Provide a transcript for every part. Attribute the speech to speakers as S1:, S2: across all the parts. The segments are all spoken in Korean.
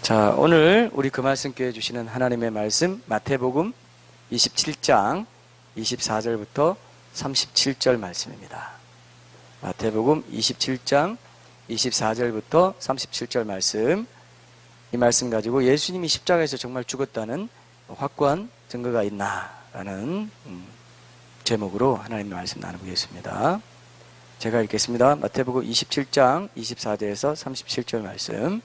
S1: 자, 오늘 우리 그 말씀께 주시는 하나님의 말씀 마태복음 27장 24절부터 37절 말씀입니다. 마태복음 27장 24절부터 37절 말씀. 이 말씀 가지고 예수님이 십자가에서 정말 죽었다는 확고한 증거가 있나라는 제목으로 하나님의 말씀 나누겠습니다. 제가 읽겠습니다. 마태복음 27장 24절에서 37절 말씀.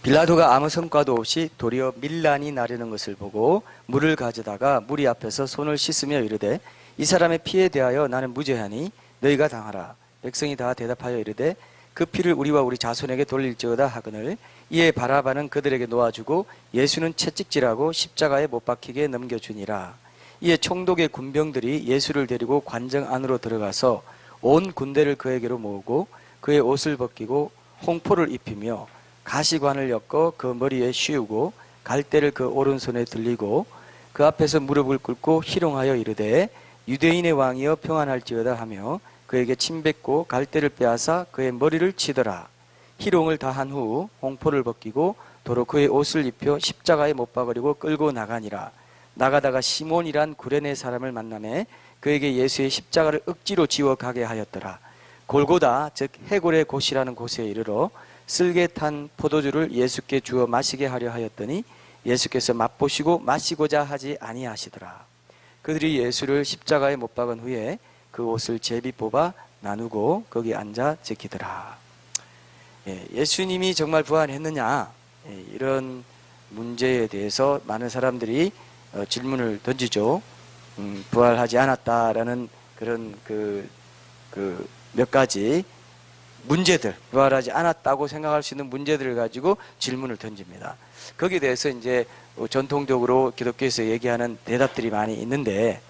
S1: 빌라도가 아무 성과도 없이 도리어 밀란이 나려는 것을 보고 물을 가져다가 무리 앞에서 손을 씻으며 이르되 이 사람의 피에 대하여 나는 무죄하니 너희가 당하라. 백성이 다 대답하여 이르되 그 피를 우리와 우리 자손에게 돌릴지어다 하거늘 이에 바라바는 그들에게 놓아주고 예수는 채찍질하고 십자가에 못 박히게 넘겨주니라. 이에 총독의 군병들이 예수를 데리고 관정 안으로 들어가서 온 군대를 그에게로 모으고 그의 옷을 벗기고 홍포를 입히며 가시관을 엮어 그 머리에 씌우고 갈대를 그 오른손에 들리고 그 앞에서 무릎을 꿇고 희롱하여 이르되 유대인의 왕이여 평안할지어다 하며 그에게 침뱉고 갈대를 빼앗아 그의 머리를 치더라. 희롱을 다한 후 홍포를 벗기고 도로 그의 옷을 입혀 십자가에 못 박으려고 끌고 나가니라. 나가다가 시몬이란 구레네 사람을 만나매 그에게 예수의 십자가를 억지로 지워 가게 하였더라. 골고다 즉 해골의 곳이라는 곳에 이르러 쓸개 탄 포도주를 예수께 주어 마시게 하려 하였더니 예수께서 맛보시고 마시고자 하지 아니하시더라. 그들이 예수를 십자가에 못 박은 후에 그 옷을 제비 뽑아 나누고 거기 앉아 지키더라. 예수님이 정말 부활했느냐, 이런 문제에 대해서 많은 사람들이 질문을 던지죠. 부활하지 않았다라는 그런 몇 가지 문제들, 부활하지 않았다고 생각할 수 있는 문제들을 가지고 질문을 던집니다. 거기에 대해서 이제 전통적으로 기독교에서 얘기하는 대답들이 많이 있는데,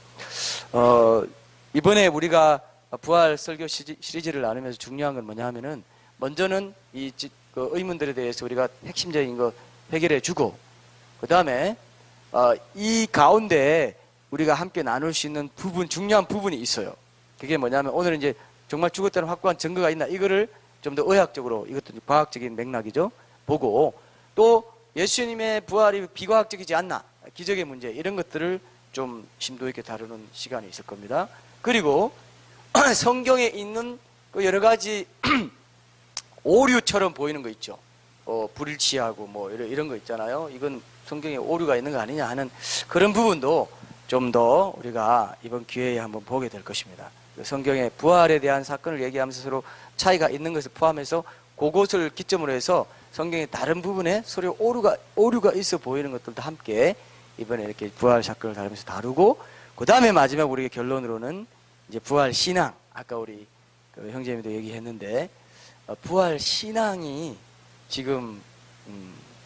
S1: 이번에 우리가 부활 설교 시리즈를 나누면서 중요한 건 뭐냐 하면은, 먼저는 이 의문들에 대해서 우리가 핵심적인 거 해결해 주고, 그 다음에 이 가운데 우리가 함께 나눌 수 있는 중요한 부분이 있어요. 그게 뭐냐면, 오늘은 이제 정말 죽었다는 확고한 증거가 있나, 이거를 좀 더 의학적으로, 이것도 과학적인 맥락이죠, 보고, 또 예수님의 부활이 비과학적이지 않나, 기적의 문제, 이런 것들을 좀 심도 있게 다루는 시간이 있을 겁니다. 그리고 성경에 있는 그 여러 가지 오류처럼 보이는 거 있죠. 불일치하고 뭐 이런 거 있잖아요. 이건 성경에 오류가 있는 거 아니냐 하는 그런 부분도 좀 더 우리가 이번 기회에 한번 보게 될 것입니다. 성경의 부활에 대한 사건을 얘기하면서 서로 차이가 있는 것을 포함해서 그것을 기점으로 해서 성경의 다른 부분에 서로 오류가 있어 보이는 것들도 함께 이번에 이렇게 부활 사건을 다루면서 다루고, 그 다음에 마지막 우리의 결론으로는 이제 부활 신앙, 아까 우리 형제님도 얘기했는데, 부활 신앙이 지금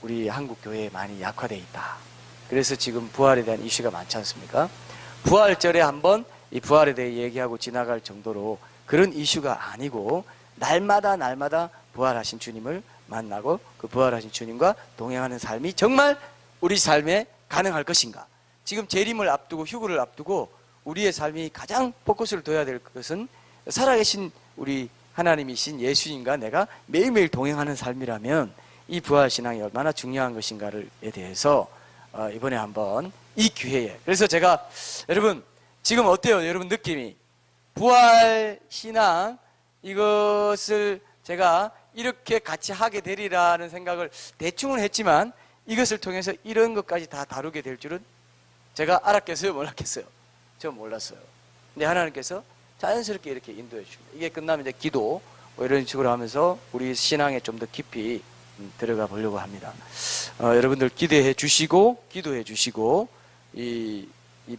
S1: 우리 한국 교회에 많이 약화되어 있다. 그래서 지금 부활에 대한 이슈가 많지 않습니까? 부활절에 한번 이 부활에 대해 얘기하고 지나갈 정도로 그런 이슈가 아니고, 날마다 부활하신 주님을 만나고 그 부활하신 주님과 동행하는 삶이 정말 우리 삶에 가능할 것인가. 지금 재림을 앞두고 휴거를 앞두고 우리의 삶이 가장 포커스를 둬야 될 것은 살아계신 우리 하나님이신 예수님과 내가 매일매일 동행하는 삶이라면 이 부활신앙이 얼마나 중요한 것인가에 대해서 이번에 한번 이 기회에, 그래서 제가 여러분 지금 어때요? 여러분 느낌이? 부활신앙, 이것을 제가 이렇게 같이 하게 되리라는 생각을 대충은 했지만 이것을 통해서 이런 것까지 다 다루게 될 줄은 제가 알았겠어요? 몰랐겠어요? 저 몰랐어요. 근데 하나님께서 자연스럽게 이렇게 인도해 주십니다. 이게 끝나면 이제 기도 뭐 이런 식으로 하면서 우리 신앙에 좀 더 깊이 들어가 보려고 합니다. 여러분들 기대해 주시고 기도해 주시고, 이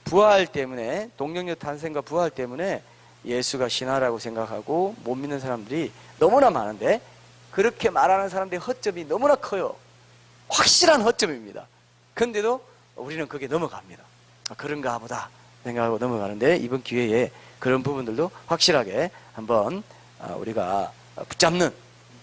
S1: 부활 때문에, 동력녀 탄생과 부활 때문에 예수가 신화라고 생각하고 못 믿는 사람들이 너무나 많은데, 그렇게 말하는 사람들의 허점이 너무나 커요. 확실한 허점입니다. 그런데도 우리는 그게 넘어갑니다. 그런가 보다 생각하고 넘어가는데, 이번 기회에 그런 부분들도 확실하게 한번 우리가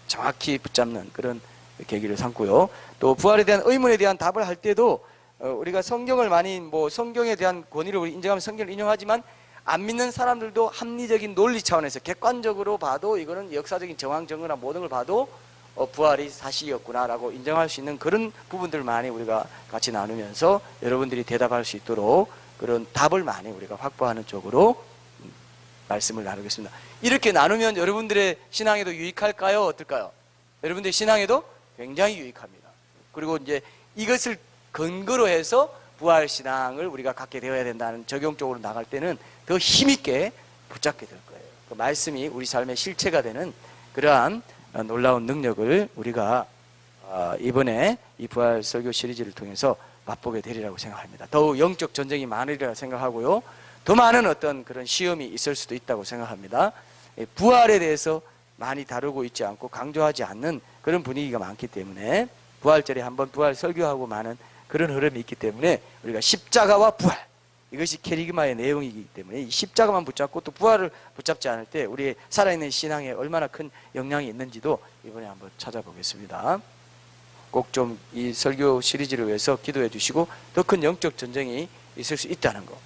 S1: 정확히 붙잡는 그런 계기를 삼고요. 또 부활에 대한 의문에 대한 답을 할 때도 우리가 성경을 많이 성경에 대한 권위를 인정하면 성경을 인용하지만, 안 믿는 사람들도 합리적인 논리 차원에서 객관적으로 봐도, 이거는 역사적인 정황 증거나 모든 걸 봐도 부활이 사실이었구나라고 인정할 수 있는 그런 부분들을 많이 우리가 같이 나누면서 여러분들이 대답할 수 있도록 그런 답을 많이 우리가 확보하는 쪽으로 말씀을 나누겠습니다. 이렇게 나누면 여러분들의 신앙에도 유익할까요? 어떨까요? 여러분들의 신앙에도 굉장히 유익합니다. 그리고 이제 이것을 근거로 해서 부활신앙을 우리가 갖게 되어야 된다는 적용적으로 나갈 때는 더 힘있게 붙잡게 될 거예요. 그 말씀이 우리 삶의 실체가 되는 그러한 놀라운 능력을 우리가 이번에 이 부활 설교 시리즈를 통해서 맛보게 되리라고 생각합니다. 더욱 영적 전쟁이 많으리라 생각하고요. 더 많은 어떤 그런 시험이 있을 수도 있다고 생각합니다. 부활에 대해서 많이 다루고 있지 않고 강조하지 않는 그런 분위기가 많기 때문에 부활절에 한번 부활 설교하고 많은 그런 흐름이 있기 때문에 우리가 십자가와 부활, 이것이 캐리그마의 내용이기 때문에 이 십자가만 붙잡고 또 부활을 붙잡지 않을 때 우리의 살아있는 신앙에 얼마나 큰 영향이 있는지도 이번에 한번 찾아보겠습니다. 꼭 좀 이 설교 시리즈를 위해서 기도해 주시고 더 큰 영적 전쟁이 있을 수 있다는 거.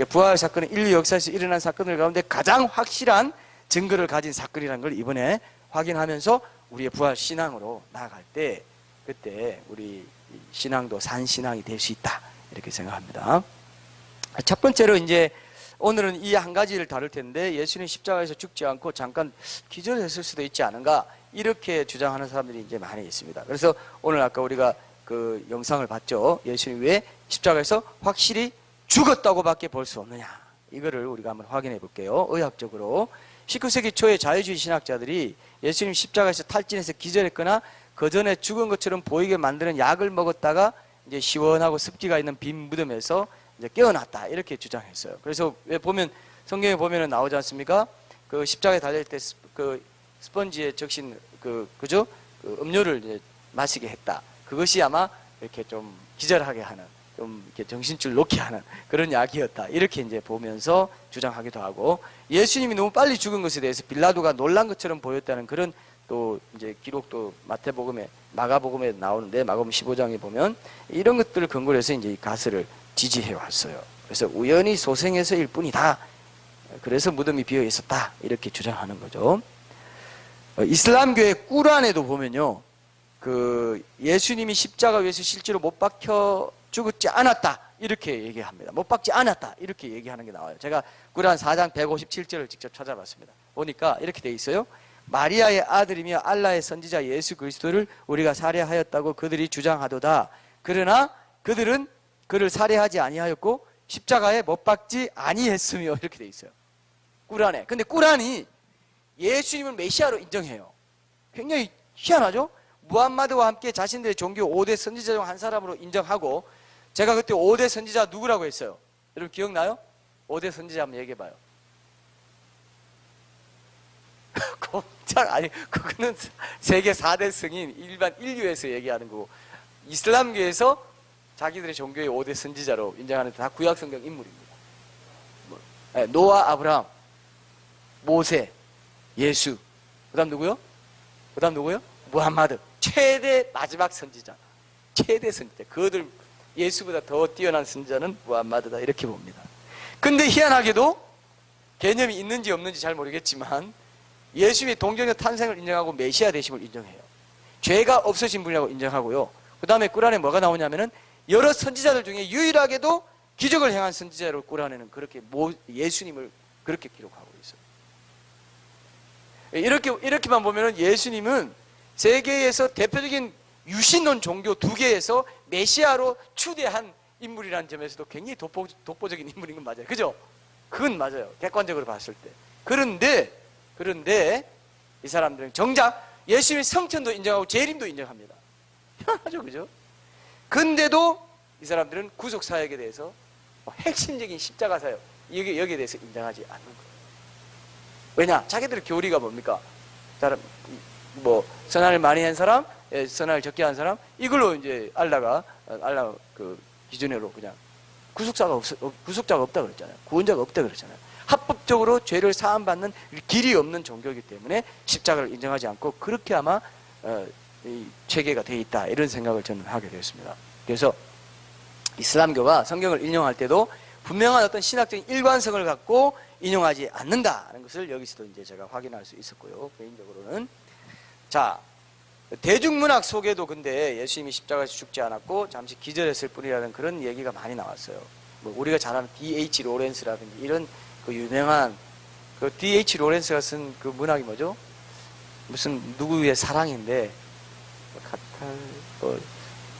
S1: 부활 사건은 인류 역사에서 일어난 사건들 가운데 가장 확실한 증거를 가진 사건이라는 걸 이번에 확인하면서 우리의 부활 신앙으로 나아갈 때 그때 우리 신앙도 산 신앙이 될 수 있다 이렇게 생각합니다. 첫 번째로 이제 오늘은 이 한 가지를 다룰 텐데 예수님 십자가에서 죽지 않고 잠깐 기절했을 수도 있지 않은가 이렇게 주장하는 사람들이 이제 많이 있습니다. 그래서 오늘 아까 우리가 그 영상을 봤죠. 예수님 왜 십자가에서 확실히 죽었다고밖에 볼 수 없느냐 이거를 우리가 한번 확인해 볼게요. 의학적으로 19세기 초의 자유주의 신학자들이 예수님 십자가에서 탈진해서 기절했거나 그 전에 죽은 것처럼 보이게 만드는 약을 먹었다가 이제 시원하고 습기가 있는 빈 무덤에서 이제 깨어났다 이렇게 주장했어요. 그래서 왜 보면 성경에 보면은 나오지 않습니까? 그 십자가에 달릴 때 그 스펀지에 적신 그죠? 그 음료를 이제 마시게 했다. 그것이 아마 이렇게 좀 기절하게 하는, 좀 이렇게 정신줄 놓게 하는 그런 약이었다. 이렇게 이제 보면서 주장하기도 하고 예수님이 너무 빨리 죽은 것에 대해서 빌라도가 놀란 것처럼 보였다는 그런 또 이제 기록도 마가복음에 나오는데 마가복음 15장에 보면 이런 것들을 근거로 해서 이제 이 가설을 지지해 왔어요. 그래서 우연히 소생해서일 뿐이다. 그래서 무덤이 비어 있었다. 이렇게 주장하는 거죠. 이슬람교의 꾸란에도 보면요. 그 예수님이 십자가 위에서 실제로 못 박혀 죽지 않았다. 이렇게 얘기합니다. 못 박지 않았다. 이렇게 얘기하는 게 나와요. 제가 꾸란 4장 157절을 직접 찾아봤습니다. 보니까 이렇게 돼 있어요. 마리아의 아들이며 알라의 선지자 예수 그리스도를 우리가 살해하였다고 그들이 주장하도다. 그러나 그들은 그를 살해하지 아니하였고 십자가에 못 박지 아니했으며 이렇게 돼 있어요. 꾸란에. 근데 꾸란이 예수님을 메시아로 인정해요. 굉장히 희한하죠? 무함마드와 함께 자신들의 종교 5대 선지자 중 한 사람으로 인정하고 제가 그때 5대 선지자 누구라고 했어요? 여러분 기억나요? 5대 선지자 한번 얘기해봐요. 꼼짝 아니 그거는 세계 4대 승인 일반 인류에서 얘기하는 거고 이슬람교에서 자기들의 종교의 5대 선지자로 인정하는 다 구약성경 인물입니다. 노아, 아브라함, 모세, 예수. 그 다음 누구요? 무함마드. 최대 마지막 선지자. 최대 선지자. 그들 예수보다 더 뛰어난 선지자는 무함마드다. 이렇게 봅니다. 근데 희한하게도 개념이 있는지 없는지 잘 모르겠지만 예수님의 동정녀 탄생을 인정하고 메시아 되심을 인정해요. 죄가 없으신 분이라고 인정하고요. 그 다음에 꾸란에 뭐가 나오냐면은 여러 선지자들 중에 유일하게도 기적을 행한 선지자로 꾸란에는 그렇게 예수님을 그렇게 기록하고 있어요. 이렇게만 보면은 예수님은 세계에서 대표적인 유신론 종교 2개에서 메시아로 추대한 인물이라는 점에서도 굉장히 독보적인 인물인 건 맞아요. 그죠? 그건 맞아요. 객관적으로 봤을 때. 그런데 이 사람들은 정작 예수님의 성천도 인정하고 재림도 인정합니다. 희한하죠, 그죠? 근데도 이 사람들은 구속 사역에 대해서 핵심적인 십자가 사역 여기에 대해서 인정하지 않는 거예요. 왜냐? 자기들의 교리가 뭡니까? 선한을 많이 한 사람, 선한을 적게 한 사람, 이걸로 이제 알라 그 기준으로 그냥 구속자가 없다 그랬잖아요. 구원자가 없다 그랬잖아요. 합법적으로 죄를 사함받는 길이 없는 종교이기 때문에 십자가를 인정하지 않고 그렇게 아마 이 체계가 되어 있다 이런 생각을 저는 하게 되었습니다. 그래서 이슬람교가 성경을 인용할 때도 분명한 어떤 신학적인 일관성을 갖고 인용하지 않는다는 것을 여기서도 이제 제가 확인할 수 있었고요. 개인적으로는 자 대중문학 속에도 근데 예수님이 십자가에서 죽지 않았고 잠시 기절했을 뿐이라는 그런 얘기가 많이 나왔어요. 뭐 우리가 잘 아는 D.H. 로렌스라든지 이런 그 유명한 그 D.H. 로렌스가 쓴 그 문학이 뭐죠? 무슨 누구의 사랑인데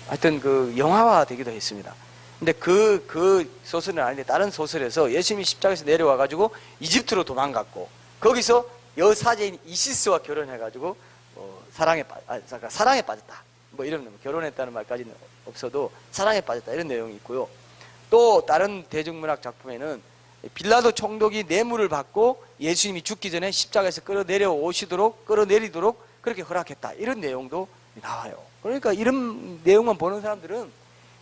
S1: 하여튼 그 영화화 되기도 했습니다. 근데 그 소설은 아닌데 다른 소설에서 예수님이 십자가에서 내려와가지고 이집트로 도망갔고 거기서 여사제인 이시스와 결혼해가지고 사랑에 빠졌다. 뭐 이런 결혼했다는 말까지는 없어도 사랑에 빠졌다 이런 내용이 있고요. 또 다른 대중문학 작품에는 빌라도 총독이 뇌물을 받고 예수님이 죽기 전에 십자가에서 끌어내리도록 그렇게 허락했다 이런 내용도 나와요. 그러니까 이런 내용만 보는 사람들은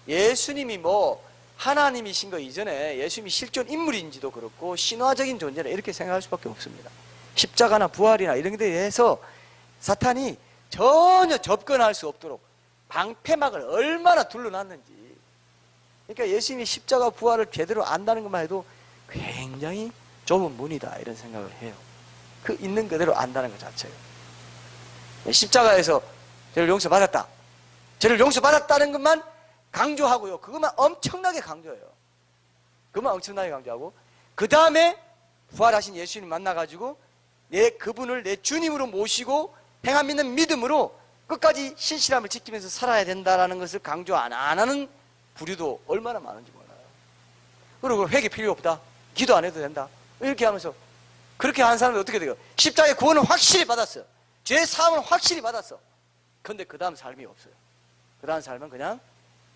S1: 예수님이 뭐 하나님이신 거 이전에 예수님이 실존 인물인지도 그렇고 신화적인 존재라 이렇게 생각할 수밖에 없습니다. 십자가나 부활이나 이런 것에 대해서 사탄이 전혀 접근할 수 없도록 방패막을 얼마나 둘러놨는지. 그러니까 예수님이 십자가 부활을 제대로 안다는 것만 해도 굉장히 좁은 문이다 이런 생각을 해요. 그 있는 그대로 안다는 것 자체예요. 십자가에서 죄를 용서받았다. 죄를 용서받았다는 것만 강조하고요. 그것만 엄청나게 강조해요. 그것만 엄청나게 강조하고 그 다음에 부활하신 예수님 만나가지고 그분을 내 주님으로 모시고 행함 있는 믿음으로 끝까지 신실함을 지키면서 살아야 된다는 것을 강조 안 하는 부류도 얼마나 많은지 몰라요. 그리고 회개 필요 없다. 기도 안 해도 된다. 이렇게 하면서 그렇게 하는 사람은 어떻게 돼요? 십자가의 구원을 확실히 받았어요. 죄 사함을 확실히 받았어. 그런데 그 다음 삶이 없어요. 그 다음 삶은 그냥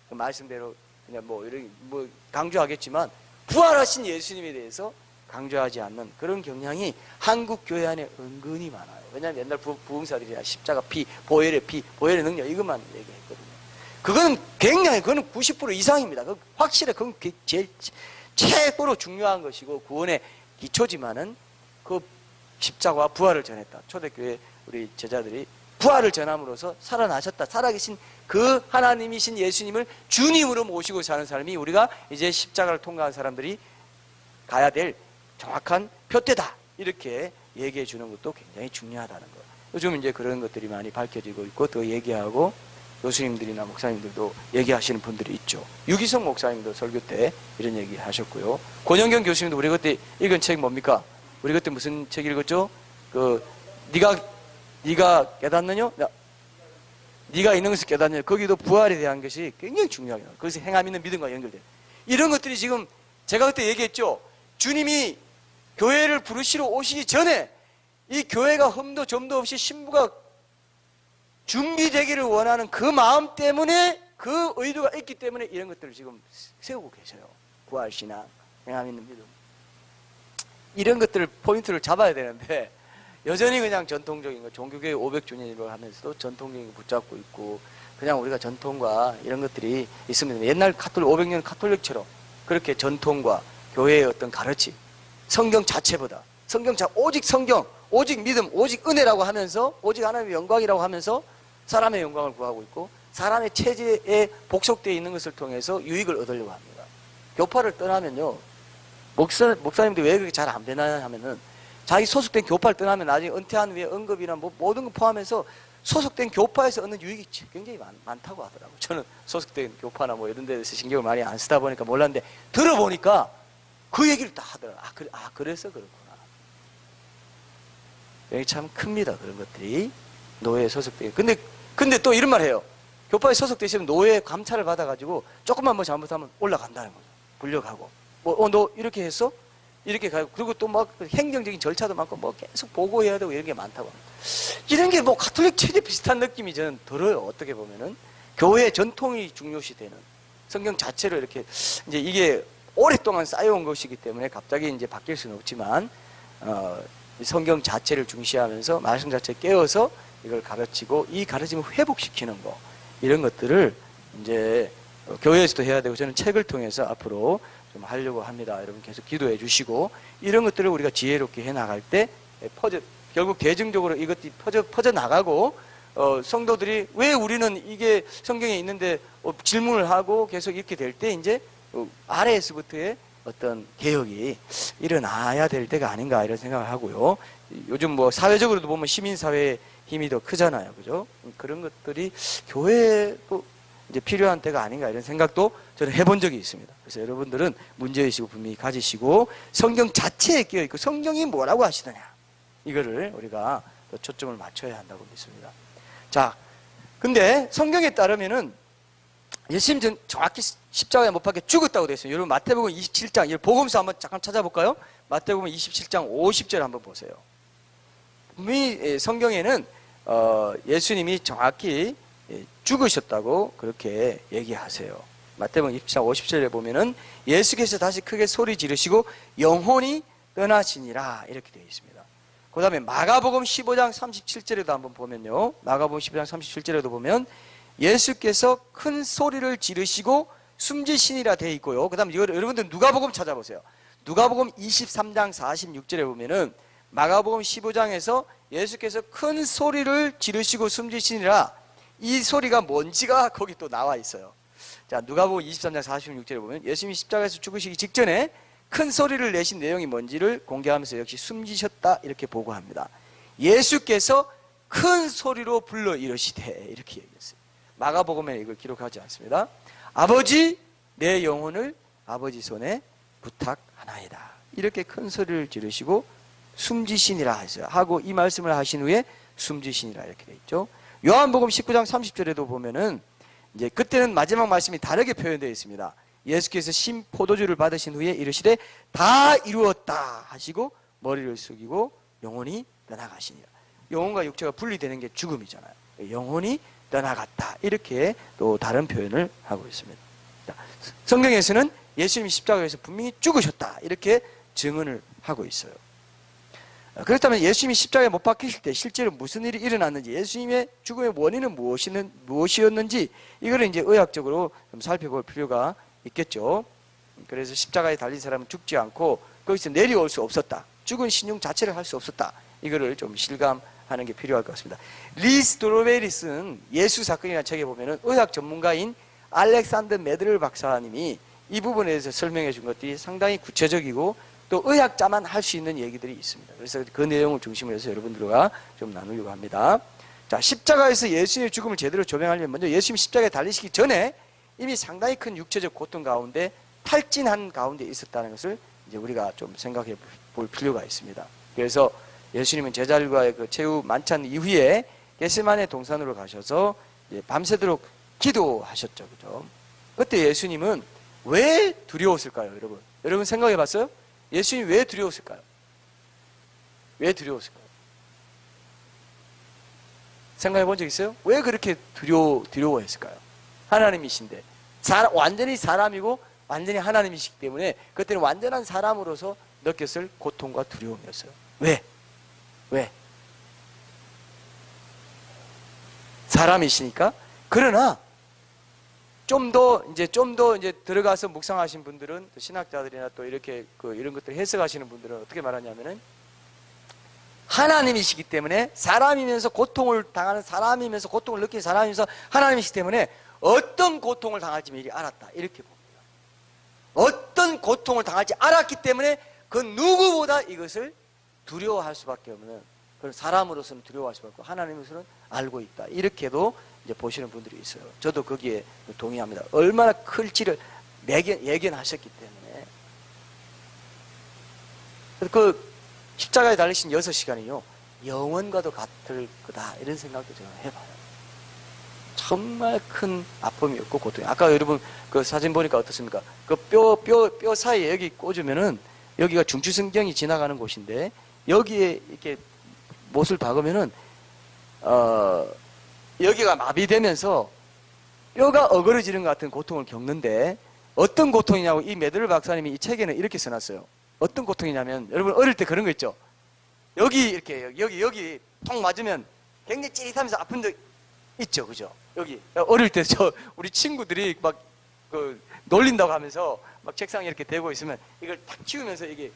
S1: 그 말씀대로 그냥 뭐 이런 뭐 강조하겠지만 부활하신 예수님에 대해서 강조하지 않는 그런 경향이 한국 교회 안에 은근히 많아요. 왜냐하면 옛날 부흥사들이야 십자가 피, 보혈의 능력 이것만 얘기했거든요. 그거는 굉장히 그거는 90% 이상입니다. 그 확실히 그건 제일 최고로 중요한 것이고 구원의 기초지만은 그 십자가와 부활을 전했다. 초대교회 우리 제자들이 부활을 전함으로써 살아나셨다. 살아계신 그 하나님이신 예수님을 주님으로 모시고 사는 삶이 우리가 이제 십자가를 통과한 사람들이 가야 될 정확한 표대다. 이렇게 얘기해 주는 것도 굉장히 중요하다는 거. 요즘 이제 그런 것들이 많이 밝혀지고 있고 더 얘기하고 교수님들이나 목사님들도 얘기하시는 분들이 있죠. 유기성 목사님도 설교 때 이런 얘기 하셨고요. 권영경 교수님도 우리 그때 읽은 책 뭡니까? 우리 그때 무슨 책 읽었죠? 네가 깨닫느냐? 네가 있는 것을 깨닫느냐? 거기도 부활에 대한 것이 굉장히 중요하게 나와요. 거기서 행함 있는 믿음과 연결돼요. 이런 것들이 지금 제가 그때 얘기했죠. 주님이 교회를 부르시러 오시기 전에 이 교회가 흠도 점도 없이 신부가 준비되기를 원하는 그 마음 때문에 그 의도가 있기 때문에 이런 것들을 지금 세우고 계셔요. 부활신앙, 행함 있는 믿음. 이런 것들을 포인트를 잡아야 되는데 여전히 그냥 전통적인 거, 종교교회 500주년이라고 하면서도 전통적인 거 붙잡고 있고 그냥 우리가 전통과 이런 것들이 있습니다. 옛날 500년 카톨릭처럼 그렇게 전통과 교회의 어떤 가르침, 성경 자체보다 오직 성경, 오직 믿음, 오직 은혜라고 하면서 오직 하나님의 영광이라고 하면서 사람의 영광을 구하고 있고 사람의 체제에 복속되어 있는 것을 통해서 유익을 얻으려고 합니다. 교파를 떠나면요. 목사님들 왜 그렇게 잘 안 되나 하면은 자기 소속된 교파를 떠나면 나중에 은퇴한 후에 언급이나 뭐 모든 걸 포함해서 소속된 교파에서 얻는 유익이 굉장히 많다고 하더라고요. 저는 소속된 교파나 뭐 이런 데서 신경을 많이 안 쓰다 보니까 몰랐는데 들어보니까 그 얘기를 다 하더라고요. 그래서 그렇구나. 여기 참 큽니다. 그런 것들이. 노예에 소속되게. 근데 또 이런 말 해요. 교파에 소속되시면 노예 감찰을 받아가지고 조금만 뭐 잘못하면 올라간다는 거죠. 불려가고. 너 이렇게 했어? 이렇게 가고. 그리고 또 막 행정적인 절차도 많고 뭐 계속 보고해야 되고 이런 게 많다고 합니다. 이런 게 뭐 가톨릭 체제 비슷한 느낌이 저는 들어요. 어떻게 보면은. 교회의 전통이 중요시 되는. 성경 자체로 이렇게 이제 이게 오랫동안 쌓여온 것이기 때문에 갑자기 이제 바뀔 수는 없지만, 성경 자체를 중시하면서 말씀 자체에 깨어서 이걸 가르치고 이 가르침을 회복시키는 거, 이런 것들을 이제 교회에서도 해야 되고 저는 책을 통해서 앞으로 좀 하려고 합니다. 여러분 계속 기도해 주시고 이런 것들을 우리가 지혜롭게 해 나갈 때 결국 대중적으로 이것들이 퍼져 나가고 성도들이 왜 우리는 이게 성경에 있는데 질문을 하고 계속 이렇게 될 때 이제 아래에서부터의 어떤 개혁이 일어나야 될 때가 아닌가 이런 생각을 하고요. 요즘 뭐 사회적으로도 보면 시민사회의 힘이 더 크잖아요. 그죠? 그런 것들이 교회도 이제 필요한 때가 아닌가 이런 생각도 저는 해본 적이 있습니다. 그래서 여러분들은 문제의식을 분명히 가지시고 성경 자체에 끼어있고 성경이 뭐라고 하시느냐 이거를 우리가 초점을 맞춰야 한다고 믿습니다. 자, 근데 성경에 따르면은 예수님 정확히 십자가에 못 박혀 죽었다고 되어 있어요. 여러분 마태복음 27장, 이 복음서 한번 잠깐 찾아볼까요? 마태복음 27장 50절 한번 보세요. 분명히 성경에는 예수님이 정확히 죽으셨다고 그렇게 얘기하세요. 마태복음 27장 50절에 보면은 예수께서 다시 크게 소리 지르시고 영혼이 떠나시니라 이렇게 되어 있습니다. 그 다음에 마가복음 15장 37절에도 한번 보면요. 마가복음 15장 37절에도 보면 예수께서 큰 소리를 지르시고 숨지시니라 되어 있고요. 그 다음에 이걸 여러분들 누가복음 찾아보세요. 누가복음 23장 46절에 보면은 마가복음 15장에서 예수께서 큰 소리를 지르시고 숨지시니라 이 소리가 뭔지가 거기 또 나와 있어요. 자, 누가복음 23장 46절에 보면 예수님이 십자가에서 죽으시기 직전에 큰 소리를 내신 내용이 뭔지를 공개하면서 역시 숨지셨다 이렇게 보고합니다. 예수께서 큰 소리로 불러 이르시되 이렇게 얘기했어요. 마가복음에 이걸 기록하지 않습니다. 아버지 내 영혼을 아버지 손에 부탁하나이다. 이렇게 큰 소리를 지르시고 숨지시니라 하셨어요. 하고 이 말씀을 하신 후에 숨지시니라 이렇게 돼 있죠. 요한복음 19장 30절에도 보면은 이제 그때는 마지막 말씀이 다르게 표현되어 있습니다. 예수께서 신 포도주를 받으신 후에 이르시되 다 이루었다 하시고 머리를 숙이고 영혼이 떠나가시니라. 영혼과 육체가 분리되는 게 죽음이잖아요. 영혼이 떠나갔다 이렇게 또 다른 표현을 하고 있습니다. 성경에서는 예수님이 십자가에서 분명히 죽으셨다 이렇게 증언을 하고 있어요. 그렇다면 예수님이 십자가에 못 박히실 때 실제로 무슨 일이 일어났는지, 예수님의 죽음의 원인은 무엇이었는지 이거를 이제 의학적으로 좀 살펴볼 필요가 있겠죠. 그래서 십자가에 달린 사람은 죽지 않고 거기서 내려올 수 없었다. 죽은 신용 자체를 할 수 없었다. 이거를 좀 실감하는 게 필요할 것 같습니다. 리 스트로베리 쓴 예수 사건이라는 책에 보면은 의학 전문가인 알렉산더 메드를 박사님이 이 부분에 대해서 설명해 준 것들이 상당히 구체적이고 또 의학자만 할 수 있는 얘기들이 있습니다. 그래서 그 내용을 중심으로 해서 여러분들과 좀 나누려고 합니다. 자, 십자가에서 예수님의 죽음을 제대로 조명하려면 먼저 예수님이 십자가에 달리시기 전에 이미 상당히 큰 육체적 고통 가운데 탈진한 가운데 있었다는 것을 이제 우리가 좀 생각해 볼 필요가 있습니다. 그래서 예수님은 제자들과의 그 최후 만찬 이후에 겟세마네 동산으로 가셔서 밤새도록 기도하셨죠. 그죠? 그때 예수님은 왜 두려웠을까요, 여러분? 여러분 생각해 봤어요? 예수님이 왜 두려웠을까요? 왜 두려웠을까요? 생각해 본 적 있어요? 왜 그렇게 두려워했을까요? 하나님이신데 완전히 사람이고 완전히 하나님이시기 때문에 그때는 완전한 사람으로서 느꼈을 고통과 두려움이었어요. 왜? 사람이시니까. 그러나 좀 더 이제 들어가서 묵상하신 분들은 신학자들이나 또 이렇게 이런 것들 해석하시는 분들은 어떻게 말하냐면은 하나님이시기 때문에 사람이면서 고통을 당하는 사람이면서 고통을 느끼는 사람이면서 하나님이시기 때문에 어떤 고통을 당할지 미리 알았다 이렇게 봅니다. 어떤 고통을 당할지 알았기 때문에 그 누구보다 이것을 두려워할 수밖에 없는 그런 사람으로서는 두려워할 수밖에 없고 하나님으로서는 알고 있다 이렇게도 이제 보시는 분들이 있어요. 저도 거기에 동의합니다. 얼마나 클지를 예견하셨기 때문에. 그 십자가에 달리신 6시간이요 영원과도 같을 거다 이런 생각도 제가 해봐요. 정말 큰 아픔이었고 고통이. 아까 여러분 그 사진 보니까 어떻습니까? 그 뼈 사이에 여기 꽂으면은 여기가 중추신경이 지나가는 곳인데 여기에 이렇게 못을 박으면은 여기가 마비되면서 뼈가 어그러지는 것 같은 고통을 겪는데 어떤 고통이냐고 이 메들 박사님이 이 책에는 이렇게 써놨어요. 어떤 고통이냐면 여러분 어릴 때 그런 거 있죠. 여기 이렇게 여기 통 맞으면 굉장히 찌릿하면서 아픈 적 있죠, 그죠? 여기 어릴 때 우리 친구들이 막 놀린다고 하면서 막 책상에 이렇게 대고 있으면 이걸 탁 치우면서 이게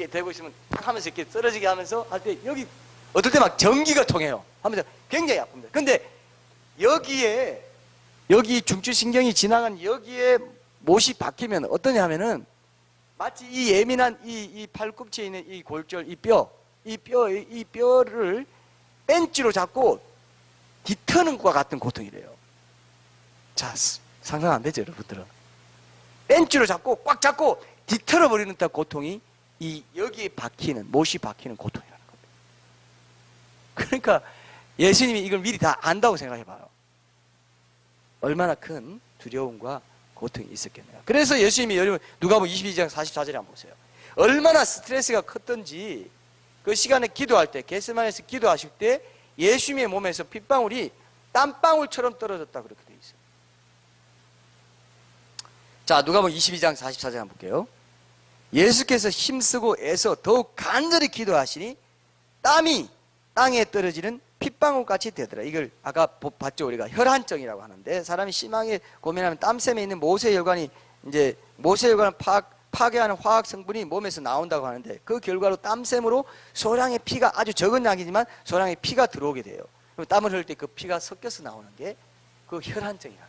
S1: 대고 있으면 탁 하면서 이렇게 쓰러지게 하면서 할 때 여기 어떨 때 막 전기가 통해요. 하면서 굉장히 아픕니다. 근데 여기 중추신경이 지나간 여기에 못이 박히면 어떠냐 하면은 마치 이 예민한 이 팔꿈치에 있는 이 골절, 이 뼈를 벤치로 잡고 뒤터는 것과 같은 고통이래요. 자, 상상 안 되죠, 여러분들은? 벤치로 잡고 꽉 잡고 뒤틀어 버리는 듯한 고통이 이 여기에 박히는, 못이 박히는 고통이라는 겁니다. 그러니까 예수님이 이걸 미리 다 안다고 생각해 봐요. 얼마나 큰 두려움과 고통이 있었겠네요. 그래서 예수님이 여러분 누가복음 22장 44절에 한번 보세요. 얼마나 스트레스가 컸던지 그 시간에 기도할 때, 겟세마네에서 기도하실 때 예수님의 몸에서 핏방울이 땀방울처럼 떨어졌다 그렇게 돼 있어요. 자, 누가복음 22장 44절 한번 볼게요. 예수께서 힘쓰고 애써 더욱 간절히 기도하시니 땀이 땅에 떨어지는 핏방울같이 되더라. 이걸 아까 봤죠, 우리가 혈한증이라고 하는데, 사람이 심하게 고민하면 땀샘에 있는 모세혈관이 이제 모세혈관을 파괴하는 화학 성분이 몸에서 나온다고 하는데, 그 결과로 땀샘으로 소량의 피가, 아주 적은 양이지만 소량의 피가 들어오게 돼요. 그럼 땀을 흘릴 때 그 피가 섞여서 나오는 게 그 혈한증이라는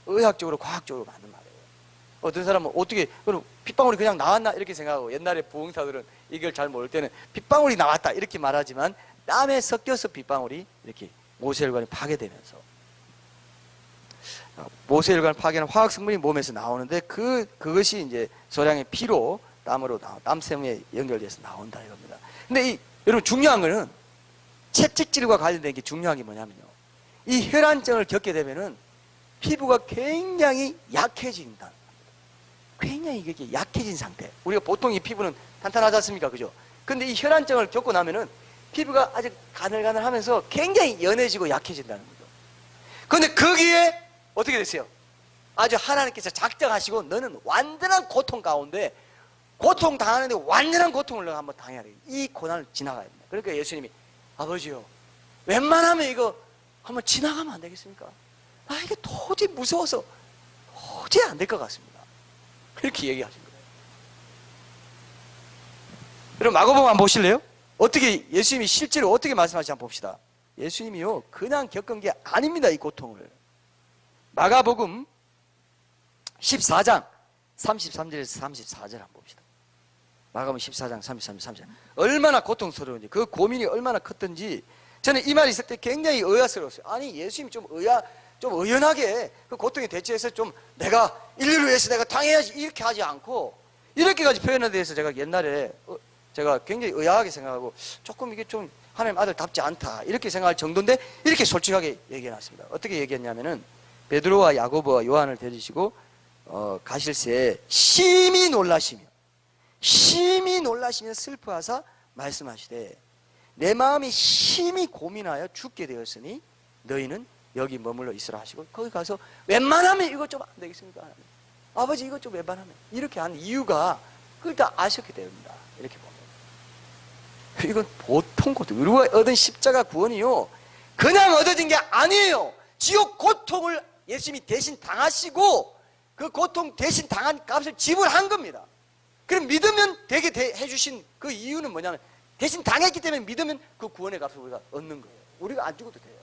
S1: 거예요. 의학적으로 과학적으로 맞는 말이에요. 어떤 사람은 어떻게 그럼 핏방울이 그냥 나왔나 이렇게 생각하고, 옛날에 부흥사들은 이걸 잘 모를 때는 핏방울이 나왔다 이렇게 말하지만 땀에 섞여서 핏방울이 이렇게 모세혈관이 파괴되면서, 모세혈관 파괴는 화학 성분이 몸에서 나오는데 그것이 이제 소량의 피로 땀으로 땀샘에 연결돼서 나온다 이겁니다. 근데 여러분 중요한 거는 채찍질과 관련된 게 중요한 게 뭐냐면요, 이 혈안증을 겪게 되면은 피부가 굉장히 약해진다. 굉장히 이게 약해진 상태. 우리가 보통 이 피부는 탄탄하지 않습니까? 그죠? 근데 이 혈안증을 겪고 나면은 피부가 아주 가늘가늘하면서 굉장히 연해지고 약해진다는 거죠. 그런데 거기에 어떻게 됐어요? 아주 하나님께서 작정하시고 너는 완전한 고통 가운데, 고통 당하는데 완전한 고통을 너가 한번 당해야 돼. 이 고난을 지나가야 됩니다. 그러니까 예수님이 아버지요, 웬만하면 이거 한번 지나가면 안 되겠습니까? 아, 이게 도저히 무서워서 도저히 안 될 것 같습니다. 그렇게 얘기하신 거예요. 여러분 마가복음 한번 보실래요? 어떻게 예수님이 실제로 어떻게 말씀하시는지 한번 봅시다. 예수님이요 그냥 겪은 게 아닙니다. 이 고통을. 마가복음 14장 33절에서 34절 한번 봅시다. 마가복음 14장 33절. 얼마나 고통스러운지, 그 고민이 얼마나 컸던지, 저는 이 말이 있을 때 굉장히 의아스러웠어요. 아니 예수님이 좀 의연하게 그 고통에 대처해서 좀 내가 인류를 위해서 내가 당해야지 이렇게 하지 않고 이렇게까지 표현에 대해서 제가 옛날에 제가 굉장히 의아하게 생각하고 조금 이게 좀 하나님 아들답지 않다 이렇게 생각할 정도인데, 이렇게 솔직하게 얘기해놨습니다. 어떻게 얘기했냐면은 베드로와 야고보와 요한을 데리시고 가실새에 심히 놀라시며 슬퍼하사 말씀하시되 내 마음이 심히 고민하여 죽게 되었으니 너희는 여기 머물러 있으라 하시고, 거기 가서 웬만하면 이것 좀 안 되겠습니까? 아버지 이것 좀 웬만하면, 이렇게 한 이유가 그걸 다 아셨기 때문입니다. 이렇게 보면 이건 보통 고통, 우리가 얻은 십자가 구원이요 그냥 얻어진 게 아니에요. 지옥 고통을 예수님이 대신 당하시고 그 고통 대신 당한 값을 지불한 겁니다. 그럼 믿으면 되게 해주신 그 이유는 뭐냐면, 대신 당했기 때문에 믿으면 그 구원의 값을 우리가 얻는 거예요. 우리가 안 죽어도 돼요.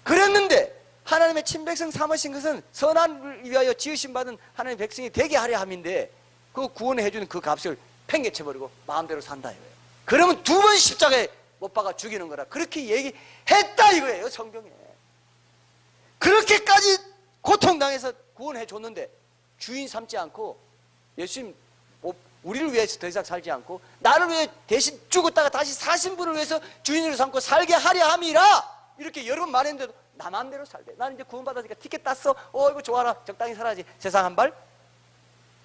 S1: 그랬는데 하나님의 친백성 삼으신 것은 선한을 위하여 지으신 받은 하나님의 백성이 되게 하려 함인데, 그 구원해 해주는 그 값을 팽개쳐버리고 마음대로 산다 이거예요. 그러면 두 번 십자가에 못 박아 죽이는 거라 그렇게 얘기했다 이거예요, 성경에. 그렇게까지 고통당해서 구원해 줬는데 주인 삼지 않고, 예수님 우리를 위해서 더 이상 살지 않고 나를 위해 대신 죽었다가 다시 사신 분을 위해서 주인으로 삼고 살게 하려 함이라 이렇게 여러 번 말했는데도 나 마음대로 살대. 나는 이제 구원받았으니까 티켓 땄어. 이거 좋아라. 적당히 살아야지. 세상 한 발,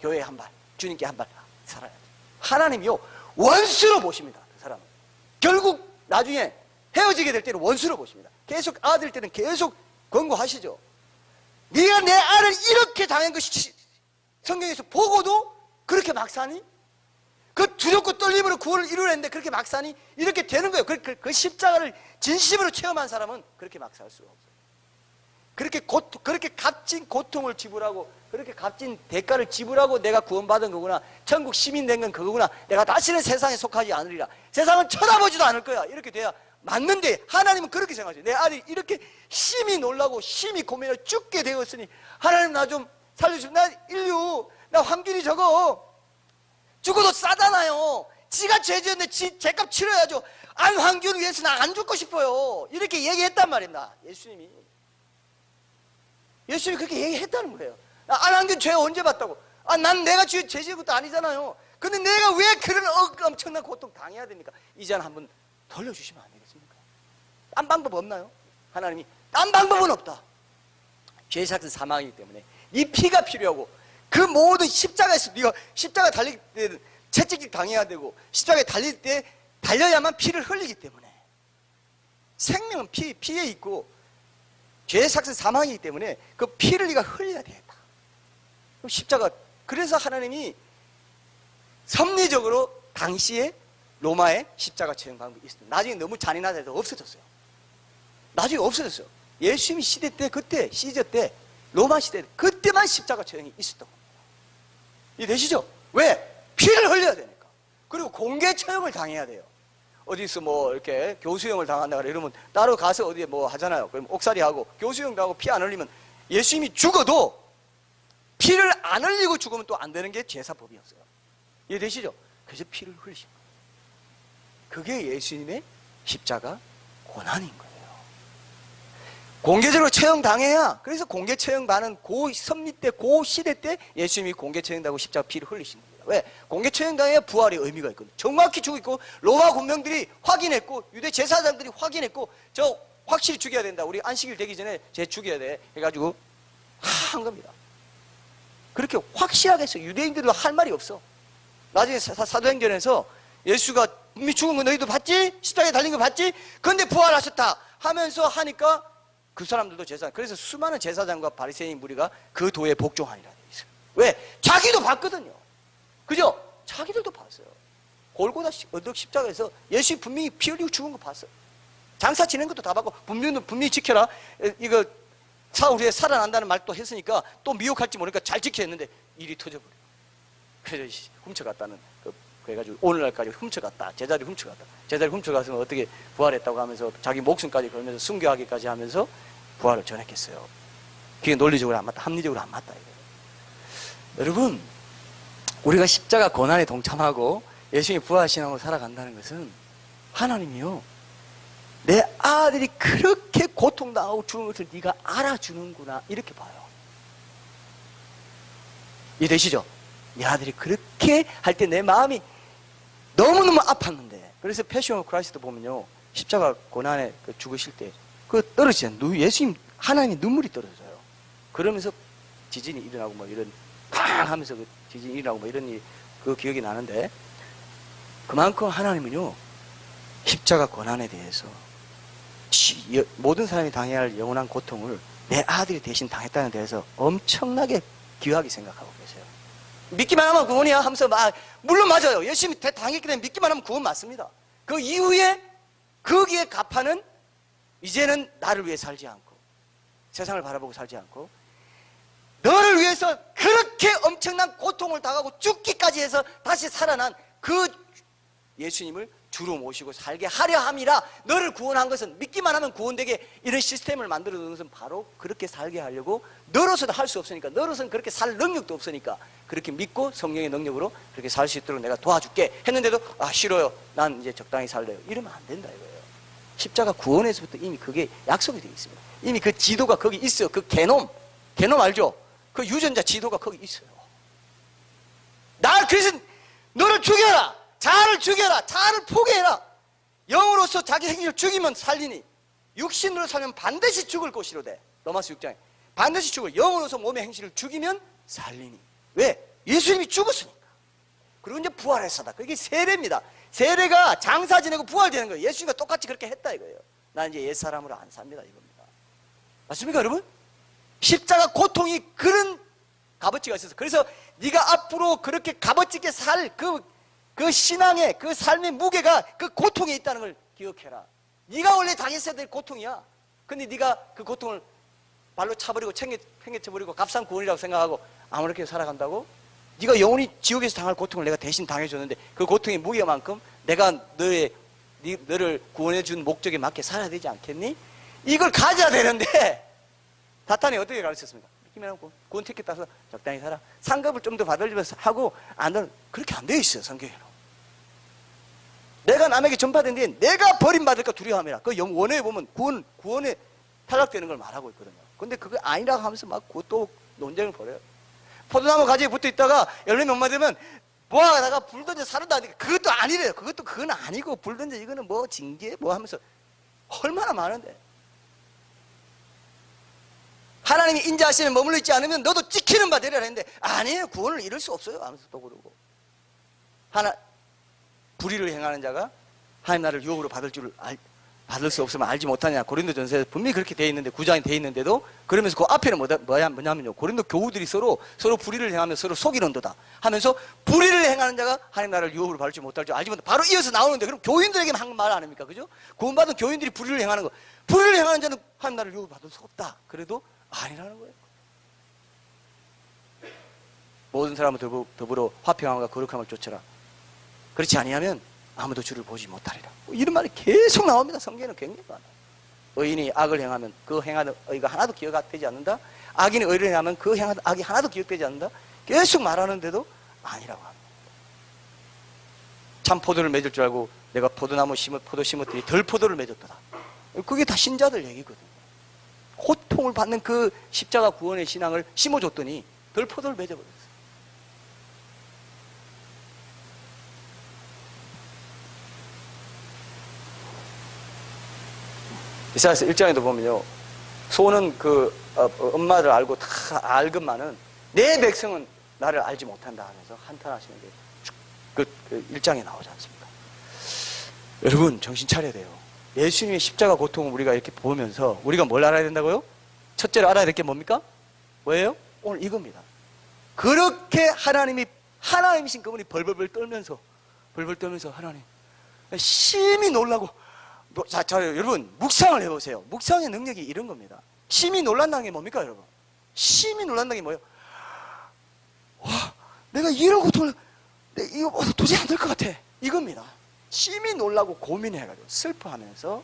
S1: 교회 한 발, 주님께 한 발 살아야지. 하나님이요 원수로 보십니다. 그 사람은 결국 나중에 헤어지게 될 때는 원수로 보십니다. 계속 아들 때는 계속 권고하시죠. 네가 내 아를 이렇게 당한 것이 성경에서 보고도 그렇게 막 사니? 그 두렵고 떨림으로 구원을 이루려는데 그렇게 막 사니? 이렇게 되는 거예요. 그 십자가를 진심으로 체험한 사람은 그렇게 막 살 수가 없어요. 그렇게 값진 고통을 지불하고, 그렇게 값진 대가를 지불하고 내가 구원받은 거구나, 천국 시민 된 건 그거구나, 내가 다시는 세상에 속하지 않으리라, 세상은 쳐다보지도 않을 거야, 이렇게 돼야 맞는데, 하나님은 그렇게 생각하죠. 내 아들이 이렇게 심히 놀라고 심히 고민하고 죽게 되었으니 하나님 나 좀 살려주시면, 나 인류, 나 확률이 적어,
S2: 죽어도 싸잖아요. 지가 죄 지었는데 죄값 치러야죠. 안환균 위해서 나 안 죽고 싶어요. 이렇게 얘기했단 말입니다. 예수님이 그렇게 얘기했다는 거예요. 안환균 죄 언제 봤다고? 난 내가 죄 지은 것도 아니잖아요. 근데 내가 왜 그런 엄청난 고통 당해야 됩니까? 이 잔 한번 돌려주시면 안 되겠습니까? 딴 방법 없나요? 하나님이 딴 방법은 없다. 죄 삭은 사망이기 때문에 이 피가 필요하고, 그 모든 십자가에서 네가 십자가 달릴 때는 채찍질 당해야 되고, 십자가에 달릴 때 달려야만 피를 흘리기 때문에, 생명은 피에 있고 죄의 삭은 사망이기 때문에 그 피를 네가 흘려야 되겠다. 십자가, 그래서 하나님이 섭리적으로 당시에 로마에 십자가 처형 방법이 있습니다. 나중에 너무 잔인하다 해서 없어졌어요. 나중에 없어졌어요. 예수님 시대 때, 그때 시저 때, 로마 시대 때 그때만 십자가 처형이 있었던 겁니다. 이해되시죠? 왜? 피를 흘려야 되니까. 그리고 공개 처형을 당해야 돼요. 어디서 뭐 이렇게 교수형을 당한다 그래 이러면 따로 가서 어디에 뭐 하잖아요. 그럼 옥살이 하고 교수형 당하고 피 안 흘리면, 예수님이 죽어도 피를 안 흘리고 죽으면 또 안 되는 게 제사법이었어요. 이해되시죠? 그래서 피를 흘리신 거예요. 그게 예수님의 십자가 고난인 거예요. 공개적으로 처형당해야, 그래서 공개 처형받는 고 섭리 때, 고 시대 때 예수님이 공개 처형당하고 십자가 피를 흘리신 겁니다. 왜? 공개 처형당해야 부활의 의미가 있거든요. 정확히 죽었고, 로마 군병들이 확인했고, 유대 제사장들이 확인했고, 저 확실히 죽여야 된다. 우리 안식일 되기 전에 쟤 죽여야 돼. 해가지고 한 겁니다. 그렇게 확실하게 했어요. 유대인들도 할 말이 없어. 나중에 사도행전에서 예수가 분명히 죽은 거 너희도 봤지? 십자가에 달린 거 봤지? 그런데 부활하셨다 하면서 하니까 그 사람들도 제사, 그래서 수많은 제사장과 바리새인 무리가 그 도에 복종하니라 되어 있어요. 왜? 자기도 봤거든요. 그죠? 자기들도 봤어요. 골고다 언덕 십자가에서 예수님 분명히 피 흘리고 죽은 거 봤어요. 장사 지낸 것도 다 봤고, 분명히 지켜라. 이거 사후에 살아난다는 말도 했으니까 또 미혹할지 모르니까 잘 지켰는데 일이 터져버려. 그래서 훔쳐갔다는, 그래가지고 오늘날까지 훔쳐갔다. 제자리 훔쳐갔다. 제자리 훔쳐가서 어떻게 부활했다고 하면서 자기 목숨까지 걸면서 순교하기까지 하면서 부활을 전했겠어요. 그게 논리적으로 안 맞다. 합리적으로 안 맞다. 이거예요. 여러분, 우리가 십자가 고난에 동참하고 예수님이 부활신앙으로 살아간다는 것은 하나님이요, 내 아들이 그렇게 고통당하고 죽은 것을 네가 알아주는구나, 이렇게 봐요. 이해되시죠? 내 아들이 그렇게 할 때 내 마음이 너무너무 아팠는데, 그래서 패션 오브 크라이스트 보면요, 십자가 고난에 죽으실 때 떨어지잖아요. 예수님, 하나님이 눈물이 떨어져요. 그러면서 지진이 일어나고 뭐 이런 팡 하면서 그 지진이 일어나고 뭐 이런 그 기억이 나는데, 그만큼 하나님은요, 십자가 고난에 대해서 모든 사람이 당해야 할 영원한 고통을 내 아들이 대신 당했다는 데에서 엄청나게 귀하게 생각하고 계세요. 믿기만 하면 구원이야 하면서 물론 맞아요. 예수님이 당했기 때문에 믿기만 하면 구원 맞습니다. 그 이후에 거기에 갚아는, 이제는 나를 위해 살지 않고 세상을 바라보고 살지 않고 너를 위해서 그렇게 엄청난 고통을 당하고 죽기까지 해서 다시 살아난 그 예수님을 주로 모시고 살게 하려 함이라. 너를 구원한 것은, 믿기만 하면 구원되게 이런 시스템을 만들어 놓은 것은 바로 그렇게 살게 하려고, 너로서도 할 수 없으니까, 너로서는 그렇게 살 능력도 없으니까 그렇게 믿고 성령의 능력으로 그렇게 살 수 있도록 내가 도와줄게 했는데도 싫어요, 난 이제 적당히 살래요, 이러면 안 된다 이거예요. 십자가 구원에서부터 이미 그게 약속이 되어 있습니다. 이미 그 지도가 거기 있어요. 그 게놈 알죠? 그 유전자 지도가 거기 있어요. 그래서 너를 죽여라, 자아를 죽여라, 자아를 포기해라. 영으로서 자기 행위를 죽이면 살리니 육신으로 살면 반드시 죽을 것이로되, 로마서 6장에 반드시 죽을, 영으로서 몸의 행실을 죽이면 살리니. 왜? 예수님이 죽었으니까. 그리고 이제 부활했다. 그게 세례입니다. 세례가 장사 지내고 부활되는 거예요. 예수님과 똑같이 그렇게 했다 이거예요. 나 이제 옛사람으로 안 삽니다 이겁니다. 맞습니까 여러분? 십자가 고통이 그런 값어치가 있어서, 그래서 네가 앞으로 그렇게 값어치게 살 그 신앙의 그 삶의 무게가 그 고통에 있다는 걸 기억해라. 네가 원래 당했어야 될 고통이야. 근데 네가 그 고통을 발로 차버리고 챙겨쳐버리고 값싼 구원이라고 생각하고 아무렇게 살아간다고? 네가 영원히 지옥에서 당할 고통을 내가 대신 당해줬는데 그 고통의 무게만큼 내가 너를 구원해준 목적에 맞게 살아야 되지 않겠니? 이걸 가져야 되는데 사탄이 어떻게 가르쳤습니까? 시키면 구원 티켓 따서 적당히 살아. 상급을 좀 더 받으려면서 하고 안 되는 그렇게 안 돼 있어요 성경에는. 내가 남에게 전파된 뒤에 내가 버림받을까 두려워함이라. 그 원어에 보면 구원에 탈락되는 걸 말하고 있거든요. 근데 그게 아니라고 하면서 막 또 논쟁을 벌여요. 포도나무 가지에 붙어 있다가 열매 못 맞으면 모아다가 불 던져 사른다니까 그것도 아니래요. 그건 아니고 불 던져 이거는 뭐 징계 뭐 하면서 얼마나 많은데. 하나님이 인자하시면 머물러 있지 않으면 너도 찍히는 바 되리라 했는데 아니에요. 구원을 이룰 수 없어요 하면서 또 그러고. 불의를 행하는 자가 하나님 나라를 유업으로 받을 수 없으면 알지 못하냐. 고린도전서에 분명히 그렇게 돼 있는데 9장이 돼 있는데도 그러면서 그 앞에는 뭐냐면요. 고린도 교우들이 서로 불의를 행하며 서로 속이는도다 하면서 불의를 행하는 자가 하나님 나라를 유업으로 받을 줄 못할 줄 알지 못한다. 바로 이어서 나오는데 그럼 교인들에게만 한 말 아닙니까? 그죠? 구원받은 교인들이 불의를 행하는 거. 불의를 행하는 자는 하나님 나라를 유업으로 받을 수 없다. 그래도 아니라는 거예요. 모든 사람은 더불어 화평함과 거룩함을 쫓아라. 그렇지 아니하면 아무도 주를 보지 못하리라. 이런 말이 계속 나옵니다. 성경에는 굉장히 많아요. 의인이 악을 행하면 그 행하는 의가 하나도 기억되지 않는다. 악인이 의를 행하면 그 행하는 악이 하나도 기억되지 않는다. 계속 말하는데도 아니라고 합니다. 참 포도를 맺을 줄 알고 내가 포도 심었더니 덜 포도를 맺었더라. 그게 다 신자들 얘기거든요. 고통을 받는 그 십자가 구원의 신앙을 심어줬더니 덜 포도를 맺어버렸어요. 이사야서 1장에도 보면요. 소는 엄마를 알고 다 알건만은 내 백성은 나를 알지 못한다 하면서 한탄하시는 게 그 1장에 나오지 않습니까? 여러분 정신 차려야 돼요. 예수님의 십자가 고통을 우리가 이렇게 보면서 우리가 뭘 알아야 된다고요? 첫째로 알아야 될 게 뭡니까? 뭐예요? 오늘 이겁니다. 그렇게 하나님이신 그분이 벌벌 떨면서 하나님 심히 놀라고 자, 여러분 묵상을 해보세요. 묵상의 능력이 이런 겁니다. 심히 놀란다는 게 뭡니까 여러분? 심히 놀란다는 게 뭐예요? 와, 내가 이런 고통을 이거 도저히 안 될 것 같아 이겁니다. 심히 놀라고 고민해가지고 슬퍼하면서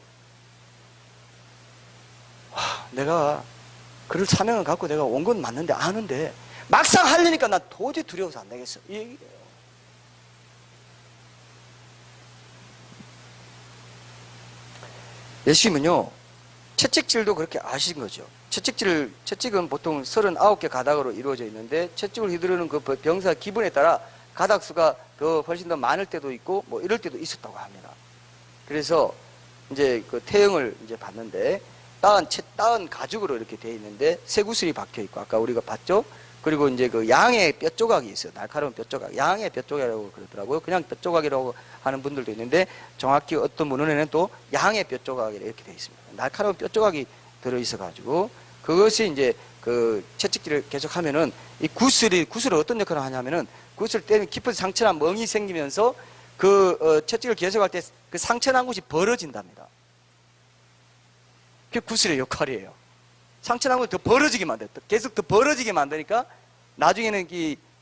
S2: 와, 내가 그럴 사명을 갖고 내가 온 건 맞는데 아는데 막상 하려니까 나 도저히 두려워서 안 되겠어 이 얘기예요. 예수님은요 채찍질도 그렇게 아신 거죠. 채찍은 보통 39개 가닥으로 이루어져 있는데 채찍을 휘두르는 그 병사 기분에 따라 가닥 수가 훨씬 더 많을 때도 있고 뭐 이럴 때도 있었다고 합니다. 그래서 이제 그 태형을 이제 봤는데 따은 가죽으로 이렇게 되어 있는데 쇠구슬이 박혀 있고 아까 우리가 봤죠. 그리고 이제 그 양의 뼈 조각이 있어요. 날카로운 뼈 조각, 양의 뼈 조각이라고 그러더라고요. 그냥 뼈 조각이라고 하는 분들도 있는데 정확히 어떤 문헌에는 또 양의 뼈 조각이 이렇게 되어 있습니다. 날카로운 뼈 조각이 들어 있어 가지고 그것이 이제 그 채찍질을 계속하면은 이 구슬을 어떤 역할을 하냐면은 구슬을 때리면 깊은 상처나 멍이 생기면서 채찍을 계속할 때 그 상처 난 곳이 벌어진답니다. 그게 구슬의 역할이에요. 상처 난 곳이 더 벌어지게 만들어요. 계속 더 벌어지게 만드니까 나중에는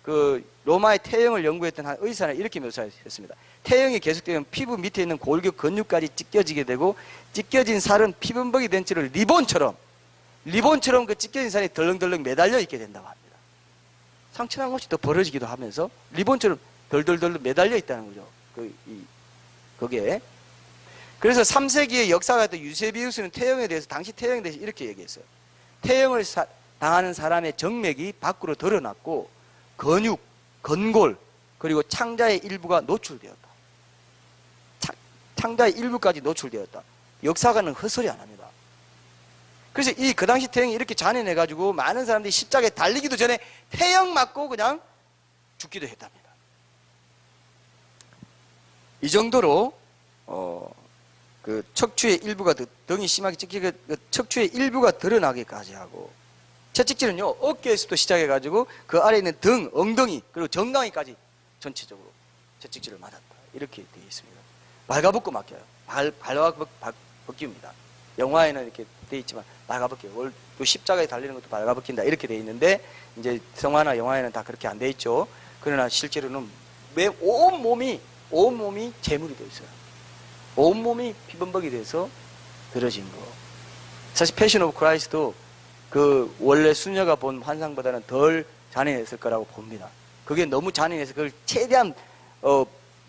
S2: 그 로마의 태형을 연구했던 한 의사는 이렇게 묘사했습니다. 태형이 계속되면 피부 밑에 있는 골격 근육까지 찢겨지게 되고 찢겨진 살은 피범벅이 된 채로 리본처럼 그 찢겨진 살이 덜렁덜렁 매달려 있게 된다고 합니다. 상처 난 곳이 더 벌어지기도 하면서 리본처럼 덜덜덜 매달려 있다는 거죠. 거기에. 그래서 3세기의 역사가였던 유세비우스는 당시 태형에 대해서 이렇게 얘기했어요. 태형을 당하는 사람의 정맥이 밖으로 드러났고 근육, 건골, 그리고 창자의 일부가 노출되었다. 창자의 일부까지 노출되었다. 역사가는 헛소리 안 합니다. 그래서 그 당시 태형이 이렇게 잔인해가지고 많은 사람들이 십자가에 달리기도 전에 태형 맞고 그냥 죽기도 했답니다. 이 정도로 그 척추의 일부가 등이 심하게 찢기게 척추의 일부가 드러나기까지 하고 채찍질은요 어깨에서부터 시작해가지고 그 아래에 있는 등, 엉덩이 그리고 정강이까지 전체적으로 채찍질을 맞았다 이렇게 되어 있습니다. 발가벗고 맡겨요. 발가벗깁니다. 영화에는 이렇게 되어 있지만 발가벗겨요. 또 십자가에 달리는 것도 발가벗긴다 이렇게 되어 있는데 이제 성화나 영화에는 다 그렇게 안 되어 있죠. 그러나 실제로는 온 몸이 제물이 되어 있어요. 온몸이 피범벅이 돼서 들어진 거. 사실 패션 오브 크라이스트도
S1: 그 원래 수녀가 본 환상보다는 덜 잔인했을 거라고 봅니다. 그게 너무 잔인해서 그걸 최대한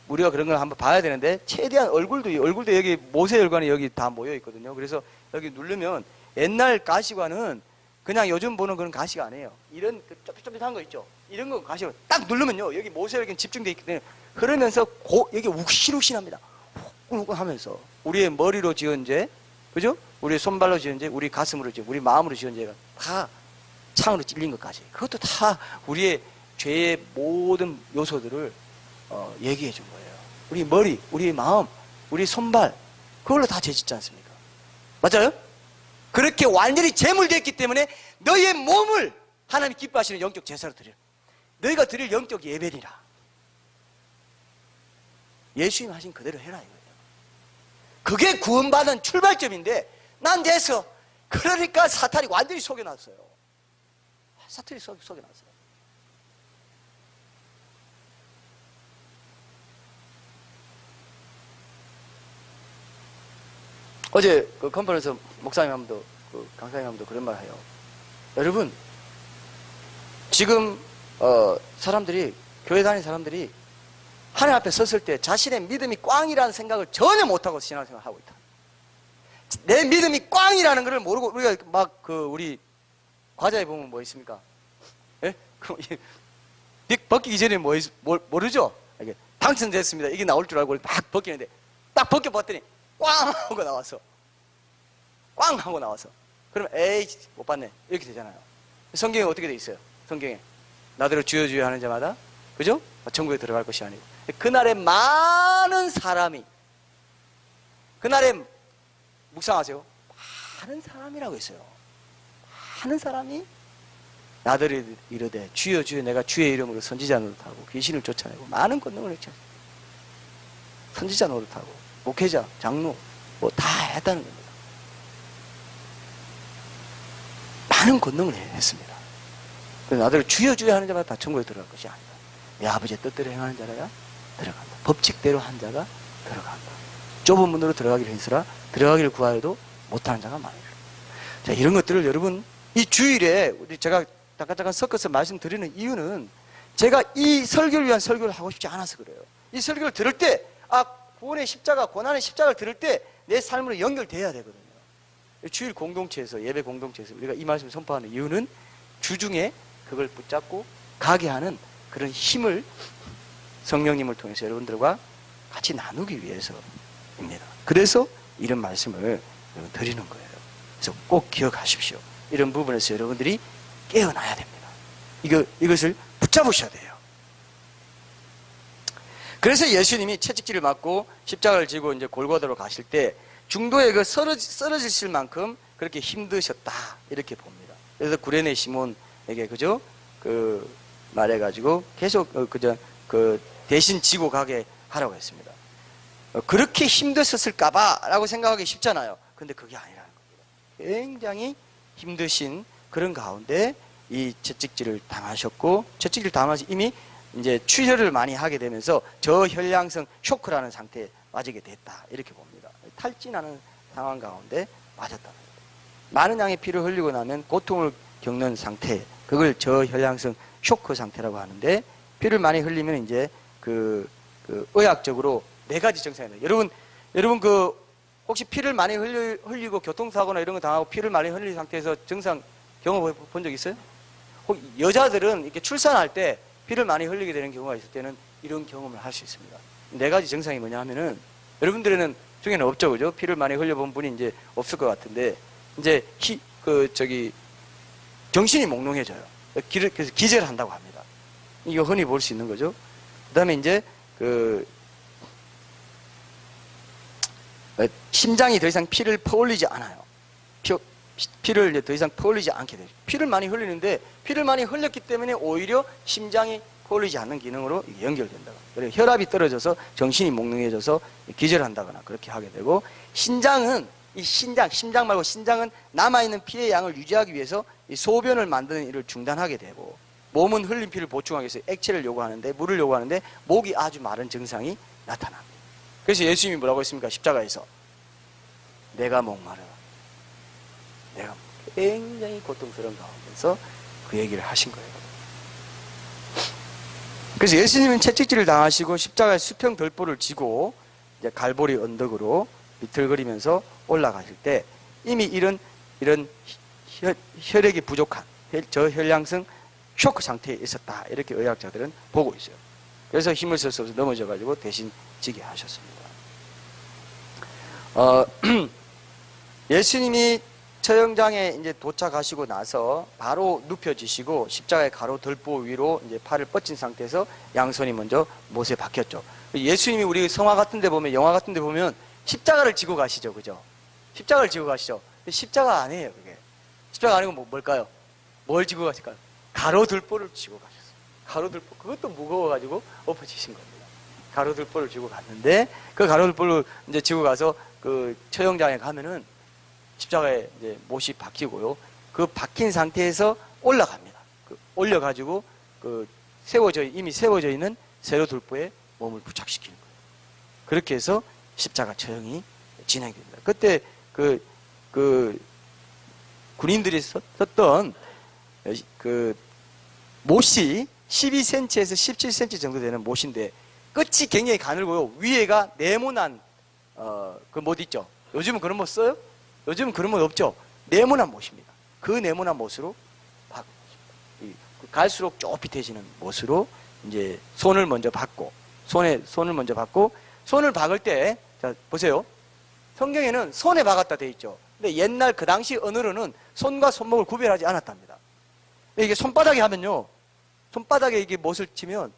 S1: 우리가 그런 걸 한번 봐야 되는데 최대한 얼굴도 여기 모세혈관이 여기 다 모여 있거든요. 그래서 여기 누르면 옛날 가시관은 그냥 요즘 보는 그런 가시가 아니에요. 이런 그 좁깃좁깃한 거 있죠. 이런 거 가시가 딱 누르면요 여기 모세혈관 집중돼 있기 때문에 흐르면서 여기 욱신욱신합니다. 욱욱욱 하면서 우리의 머리로 지은 죄, 그죠? 우리 손발로 지은 죄, 우리 가슴으로 지은, 우리 마음으로 지은 죄가 다 창으로 찔린 것까지. 그것도 다 우리의 죄의 모든 요소들을 얘기해 준 거예요. 우리 머리, 우리 마음, 우리 손발, 그걸로 다 죄짓지 않습니까? 맞아요? 그렇게 완전히 제물됐기 때문에 너희의 몸을 하나님 기뻐하시는 영적 제사로 드려. 너희가 드릴 영적 예배니라. 예수님 하신 그대로 해라 이거예요. 그게 구원받은 출발점인데 난 됐어. 그러니까 사탄이 완전히 속여놨어요. 사탄이 속여놨어요. 어제 그 컨퍼런스 목사님 한 분도 그 강사님 한 분도 그런 말 해요. 여러분 지금 사람들이 교회 다니는 사람들이 하나님 앞에 섰을 때 자신의 믿음이 꽝이라는 생각을 전혀 못하고 신앙생활을 하고 있다. 내 믿음이 꽝이라는 것을 모르고 우리가 막 우리 과자에 보면 뭐 있습니까? 예? 빅 벗기기 전에 모르죠? 이게 당첨됐습니다. 이게 나올 줄 알고 막 벗기는데 딱 벗겨봤더니 꽝 하고 나왔어. 꽝 하고 나왔어. 그러면 에이 못 봤네 이렇게 되잖아요. 성경에 어떻게 돼 있어요? 성경에 나더러 주여 주여 하는 자마다 그죠? 천국에 들어갈 것이 아니고 그날에 많은 사람이 그날에 묵상하세요. 많은 사람이라고 했어요. 많은 사람이 나더러 이르되 주여 주여 내가 주의 이름으로 선지자 노릇하고 귀신을 쫓아내고 많은 권능을 했죠. 선지자 노릇하고 목회자, 장로 뭐 다 했다는 겁니다. 많은 권능을 했습니다. 그래서 나더러 주여 주여 하는 자마다 다 천국에 들어갈 것이 아니다. 내 아버지의 뜻대로 행하는 자가 들어간다. 법칙대로 한 자가 들어간다. 좁은 문으로 들어가기를 힘쓰라 들어가기를 구하여도 못하는 자가 많으리라. 자, 이런 것들을 여러분 이 주일에 제가 잠깐 섞어서 말씀드리는 이유는 제가 이 설교를 위한 설교를 하고 싶지 않아서 그래요. 이 설교를 들을 때 구원의 십자가, 고난의 십자가를 들을 때 내 삶으로 연결돼야 되거든요. 주일 공동체에서, 예배 공동체에서 우리가 이 말씀을 선포하는 이유는 주중에 그걸 붙잡고 가게 하는 그런 힘을 성령님을 통해서 여러분들과 같이 나누기 위해서입니다. 그래서 이런 말씀을 드리는 거예요. 그래서 꼭 기억하십시오. 이런 부분에서 여러분들이 깨어나야 됩니다. 이것을 붙잡으셔야 돼요. 그래서 예수님이 채찍질을 맞고 십자가를 지고 이제 골고다로 가실 때 중도에 그 쓰러지실 만큼 그렇게 힘드셨다 이렇게 봅니다. 그래서 구레네 시몬에게 그죠? 말해가지고 계속 대신 지고 가게 하라고 했습니다. 그렇게 힘드셨을까봐라고 생각하기 쉽잖아요. 근데 그게 아니라는 겁니다. 굉장히 힘드신 그런 가운데 이 채찍질을 당하셨고 채찍질 당하면서 이미 이제 출혈을 많이 하게 되면서 저혈량성 쇼크라는 상태에 빠지게 됐다 이렇게 봅니다. 탈진하는 상황 가운데 빠졌다는 겁니다. 많은 양의 피를 흘리고 나면 고통을 겪는 상태, 그걸 저혈량성 쇼크 상태라고 하는데 피를 많이 흘리면 이제 의학적으로 4가지 증상입니다. 여러분 혹시 피를 많이 흘리고 교통사고나 이런 거 당하고 피를 많이 흘린 상태에서 증상 경험해 본 적 있어요? 혹 여자들은 이렇게 출산할 때 피를 많이 흘리게 되는 경우가 있을 때는 이런 경험을 할 수 있습니다. 4가지 증상이 뭐냐 하면은 여러분들에는 중에는 없죠, 그죠? 피를 많이 흘려본 분이 이제 없을 것 같은데 이제 정신이 몽롱해져요. 그래서 기절을 한다고 합니다. 이거 흔히 볼 수 있는 거죠. 그 다음에 이제 심장이 더 이상 피를 퍼올리지 않아요. 피를 이제 더 이상 퍼올리지 않게 돼요. 피를 많이 흘리는데 피를 많이 흘렸기 때문에 오히려 심장이 퍼올리지 않는 기능으로 연결된다. 그리고 혈압이 떨어져서 정신이 몽롱해져서 기절한다거나 그렇게 하게 되고 심장 말고 신장은 남아있는 피의 양을 유지하기 위해서 이 소변을 만드는 일을 중단하게 되고 몸은 흘린 피를 보충하기 위해서 액체를 요구하는데 물을 요구하는데 목이 아주 마른 증상이 나타납니다. 그래서 예수님이 뭐라고 했습니까? 십자가에서 내가 목마르다. 내가
S2: 굉장히 고통스러운 가운데서 그 얘기를 하신 거예요. 그래서 예수님은 채찍질을 당하시고 십자가에 수평 들보를 지고 이제 갈보리 언덕으로 비틀거리면서 올라가실 때 이미 이런 혈액이 부족한 저혈량성 쇼크 상태에 있었다, 이렇게 의학자들은 보고 있어요. 그래서 힘을 쓸 수 없어 넘어져 가지고 대신 지게 하셨습니다. 예수님이 처형장에 이제 도착하시고 나서 바로 눕혀지시고 십자가의 가로 들보 위로 이제 팔을 뻗친 상태에서 양손이 먼저 못에 박혔죠. 예수님이 우리 성화 같은 데 보면, 영화 같은 데 보면 십자가를 지고 가시죠. 그죠? 십자가를 지고 가시죠. 근데 십자가 아니에요, 그게. 십자가 아니고 뭘까요? 뭘 지고 가실까요? 가로 들보를 지고 가셨어요. 가로 들보. 그것도 무거워가지고 엎어지신 겁니다. 가로 들보를 지고 갔는데, 그 가로 들보를 이제 지고 가서 그 처형장에 가면은 십자가에 이제 못이 박히고요. 그 박힌 상태에서 올라갑니다. 올려가지고 이미 세워져 있는 세로 들보에 몸을 부착시키는 거예요. 그렇게 해서 십자가 처형이 진행됩니다. 그때 군인들이 썼던 못이 12cm에서 17cm 정도 되는 못인데 끝이 굉장히 가늘고요. 위에가 네모난 그 못 있죠. 요즘은 그런 못 써요? 요즘은 그런 못 없죠. 네모난 못입니다. 그 네모난 못으로 박은 것입니다. 갈수록 좁빗해지는 못으로 이제 손을 먼저 박고, 손을 먼저 박고, 손을 박을 때, 자, 보세요. 성경에는 손에 박았다 돼 있죠. 근데 옛날 그 당시 언어로는 손과 손목을 구별하지 않았답니다. 이게 손바닥에 하면요, 손바닥에 이게 못을 치면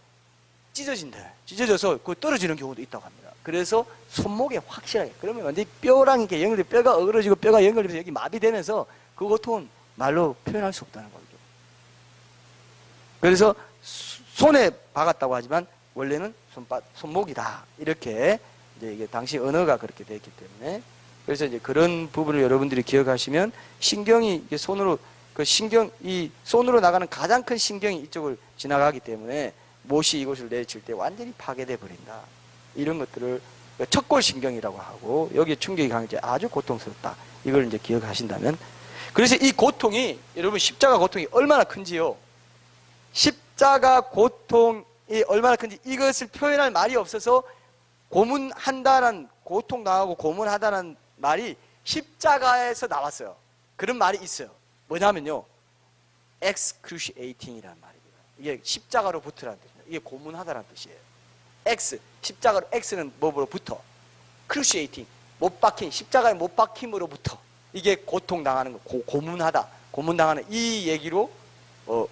S2: 찢어져서 그 떨어지는 경우도 있다고 합니다. 그래서 손목에 확실하게, 그러면 완전히 뼈랑 이렇게 연결돼, 뼈가 어그러지고 뼈가 연결돼서 여기 마비되면서 그 고통은 말로 표현할 수 없다는 거죠. 그래서 손에 박았다고 하지만 원래는 손목이다, 이렇게 이제 이게 당시 언어가 그렇게 되어 있기 때문에, 그래서 이제 그런 부분을 여러분들이 기억하시면 신경이 이게 손으로 이 손으로 나가는 가장 큰 신경이 이쪽을 지나가기 때문에 못이 이곳을 내칠 때 완전히 파괴돼 버린다. 이런 것들을 척골신경이라고 하고, 여기에 충격이 강해져 아주 고통스럽다. 이걸 이제 기억하신다면, 그래서 이 고통이, 여러분 십자가 고통이 얼마나 큰지요. 십자가 고통이 얼마나 큰지 이것을 표현할 말이 없어서 고문한다는, 고통당하고 고문하다는 말이 십자가에서 나왔어요. 그런 말이 있어요. 뭐냐면요, excruciating이라는 말입니다. 이게 십자가로 붙으라는 뜻입니다. 이게 고문하다라는 뜻이에요. 십자가로, X는 뭐로부터, cruciating, 못 박힌, 십자가에 못 박힘으로부터, 이게 고통당하는 거, 고문당하는 이 얘기로